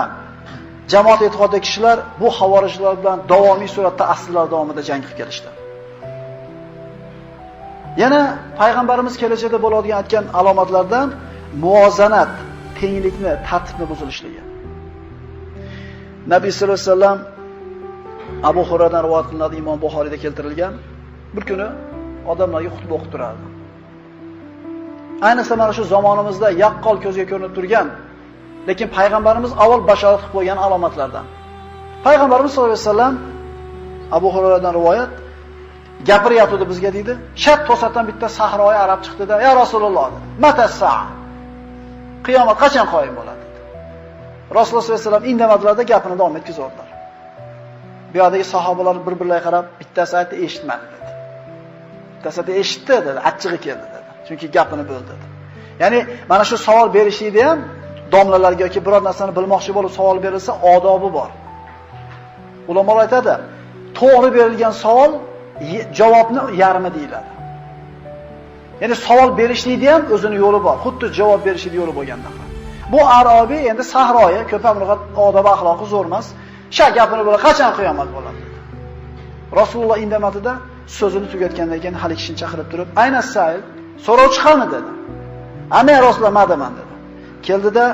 jamoat e'tiqodidagi kishilar bu havorijlar bilan davomiy suratda asrlar davomida jang qilib kelishdi. Yana payg'ambarimiz kelajakda bo'ladigan aytgan alomatlardan muvozanat, tenglikni, tartibni buzilishligi. Nabiy sollallohu alayhi vasallam Abu Hurayradan rivoyat qilinadi, Imom Buxoriyda keltirilgan. Bir kuni odamlarga xutba o'qib turardi. Ayniqsa mana shu zamonimizda yaqqol ko'zga ko'rinib turgan, lekin payg'ambarimiz avval bashorat qilib qo'ygan alomatlardan. Payg'ambarimiz sollallohu alayhi vasallam Abu Hurayradan rivoyat gapiryapti bizga deydi. Shat to'satdan bitta sahroyi arab chiqdi-da, "Ya Rasululloh, mata sa'a?" Qiyomat qachon qoyim bo'ladi? Rasululloh sollallohu alayhi vasallam indamadilarda gapini davom etkazadilar. Bu yerdagi sahobalar bir-birlariga qarab, bittasi aytdi, "Eshitmadi" dedi. Bittasi aytdi, "Eshitdi" dedi, "Achchig'i keldi" dedi. Chunki gapini bo'ldi dedi. Ya'ni mana shu savol berishlikda ham domlalarga yoki biror narsani bilmoqchi bo'lib savol berilsa, odobi bor. Ulamolar aytadi, to'g'ri berilgan savol javobni yarmi deyiladi. Ya'ni savol berishlikda ham o'zining yo'li bor, xuddi javob berishlik yo'li bo'lgandek. Bu Arobiy endi sahroyi, ko'pam lug'at odob axloqi zo'r emas. Sha gapini bo'la qachon qiyomat bo'ladi dedi. Rasululloh indamatida so'zini tugatgandan keyin hali kishini chaqirib turib, "Ayna sayl?" So'rovchi qani dedi. "Ana Rasululloh madaman" dedi. Keldida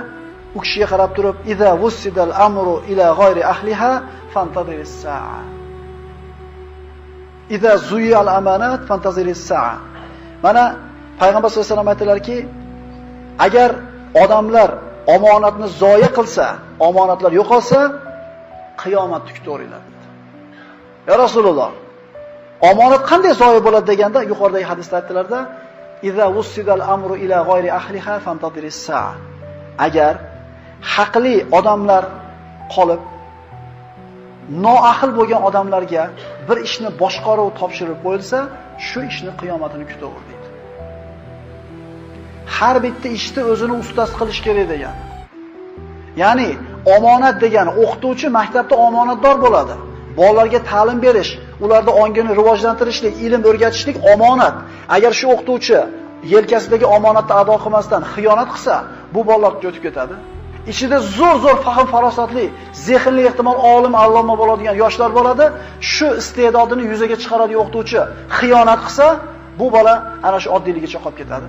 u kishiga qarab turib, "Iza wussidal amru ila g'ayri ahliha fantaziris sa'a. Iza zuyal amanat fantaziris sa'a." Mana payg'ambar sollallohu alayhi vasallam aytdilarki, agar odamlar omonatni zoya qilsa, omonatlar yo'qolsa, qiyomat kutavringlar dedi. Ya Rasululloh, omonat qanday zoya bo'ladi deganda, yuqoridagi hadisda aytdilarda, "Iza wussidal amru ila g'ayri ahliha fantaziris sa'a." Agar haqli odamlar qolib, noahil bo'lgan odamlarga bir ishni boshqaruv topshirib qo'yilsa, shu ishni qiyomatini kutaver deydi. Har bitta ishni o'zini ustasi qilish kerak degan. Ya'ni omonat degani o'qituvchi maktabda omonatdor bo'ladi. Bolalarga ta'lim berish, ularda ongini rivojlantirishlik, ilm o'rgatishlik omonat. Agar shu o'qituvchi yelkasidagi omonatni ado qilmasdan xiyonat qilsa, bu bolalar o'tib ketadi. Ichida zo'r fahm farosatli, zehnli ehtimol olim, alloma bo'ladigan yoshlar bo'ladi. Shu iste'dodini yuzaga chiqaradigan o'qituvchi xiyonat qilsa, bu bola ana shu oddiyligicha qolib ketadi.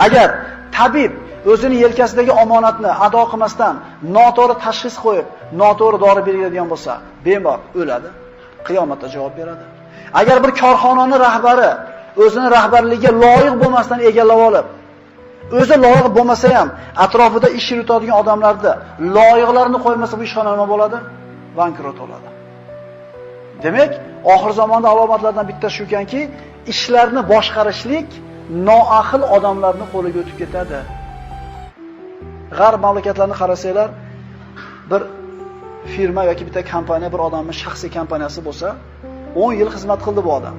Agar tabib o'zini yelkasidagi omonatni ado qilmasdan noto'g'ri tashxis qo'yib, noto'g'ri dori belgilaydigan bo'lsa, bemor o'ladi, qiyomatda javob beradi. Agar bir korxonaning rahbari o'zini rahbarligiga loyiq bo'lmasdan egallab olib, o'zi loyiq bo'lmasa ham atrofida ish yuritadigan odamlarni loyiqlarini qo'ymasa, bu ishxona nima bo'ladi? Bankrot bo'ladi. Demak, oxir zamonda alomatlardan bittasi shukanki, ishlarni boshqarishlik noahil odamlarning qo'liga o'tib ketadi. G'arb mamlakatlarini qarasanglar, bir firma yoki bitta kompaniya bir odamning shaxsiy kompaniyasi bo'lsa, 10 yil xizmat qildi bu odam.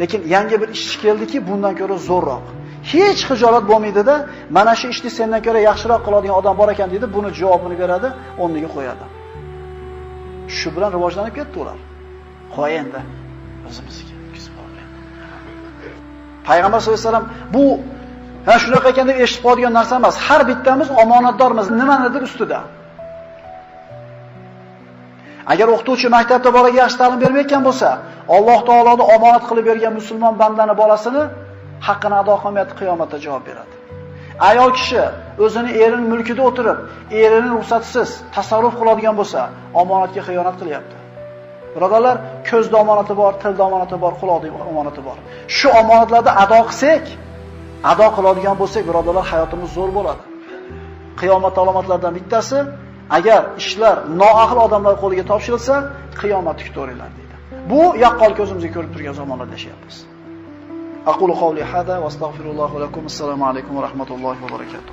Lekin yangi bir ishchi keldiki, bundan ko'ra zo'rroq. Hech xijolat bo'lmaydi-da, mana shu ishni sendan ko'ra yaxshiroq qiladigan odam bor ekan deydi, buni javobini beradi, o'rniga qo'yadi. Shu bilan rivojlanib ketdi ular. Qo'y endi o'zimizga kuzib olgan. Payg'ambar sollallohu alayhi vasallam bu shunaqa ekan deb eshitib qolgan narsa emas. Har bittamiz omonatdormiz nimanidir ustida. Agar o'qituvchi maktabda bolaga yaxshi ta'lim bermayotgan bo'lsa, Alloh taoloning omonat qilib bergan musulmon bandani bolasini haqqini ado qilmayapti, qiyomatda javob beradi. Ayol kishi o'zini erining mulkida o'tirib, erining ruxsatisiz tasarruf qiladigan bo'lsa, omonatga xiyonat qilyapti. Birodarlar, ko'zda omonati bor, tilda omonati bor, quloqda omonati bor. Shu omonatlarni ado qilsak, ado qiladigan bo'lsak, birodarlar, hayotimiz zo'r bo'ladi. Qiyomat alomatlaridan bittasi, agar ishlar noahil odamlar qo'liga topshirilsa, qiyomat kutaveringlar deydi. Bu yaqqol ko'zimizga ko'rib turgan zamonlarda yashayapmiz. Aqulu qawli hada va astaghfirulloh va lakum. Assalomu alaykum va rahmatullohi va barakatuh.